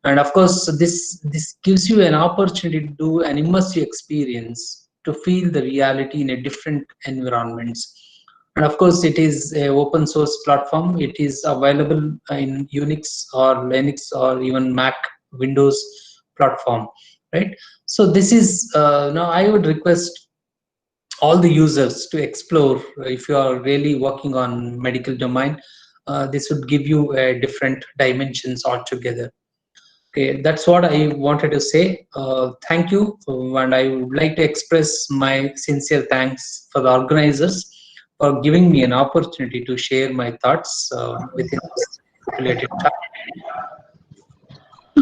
And of course, this gives you an opportunity to do an immersive experience, to feel the reality in a different environments. And of course, it is a open source platform. It is available in Unix or Linux or even Mac, Windows platform, right? So this is, I would request all the users to explore. If you are really working on medical domain, this would give you a different dimensions altogether. Okay, that's what I wanted to say. Thank you, and I would like to express my sincere thanks for the organizers for giving me an opportunity to share my thoughts within this related time.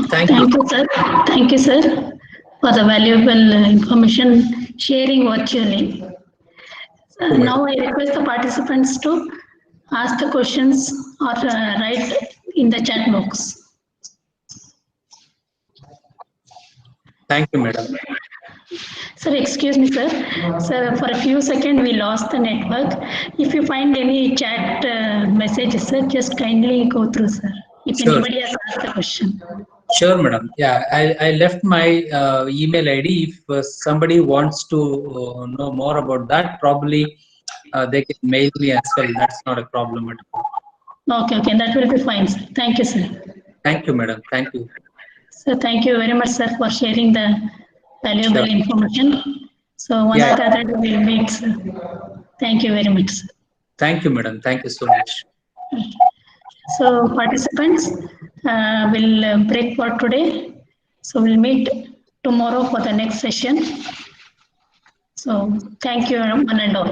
Thank you. Thank you, sir. Thank you, sir, for the valuable information sharing virtually. Now I request the participants to ask the questions or write in the chat box. Thank you, madam. Sir, excuse me, sir. Sir, for a few seconds we lost the network. If you find any chat messages, sir, just kindly go through, sir. If Sure. anybody has asked a question. Sure, madam. Yeah, I left my email ID. If somebody wants to know more about that, probably they can mail me as well. That's not a problem at all. Okay, that will be fine, sir. Thank you, sir. Thank you, madam. Thank you. So thank you very much, sir, for sharing the valuable Sure. information. So one Yeah. or the other we will meet, sir. Thank you very much, sir. Thank you, madam. Thank you so much. So participants will break for today. So we'll meet tomorrow for the next session. So thank you one and all.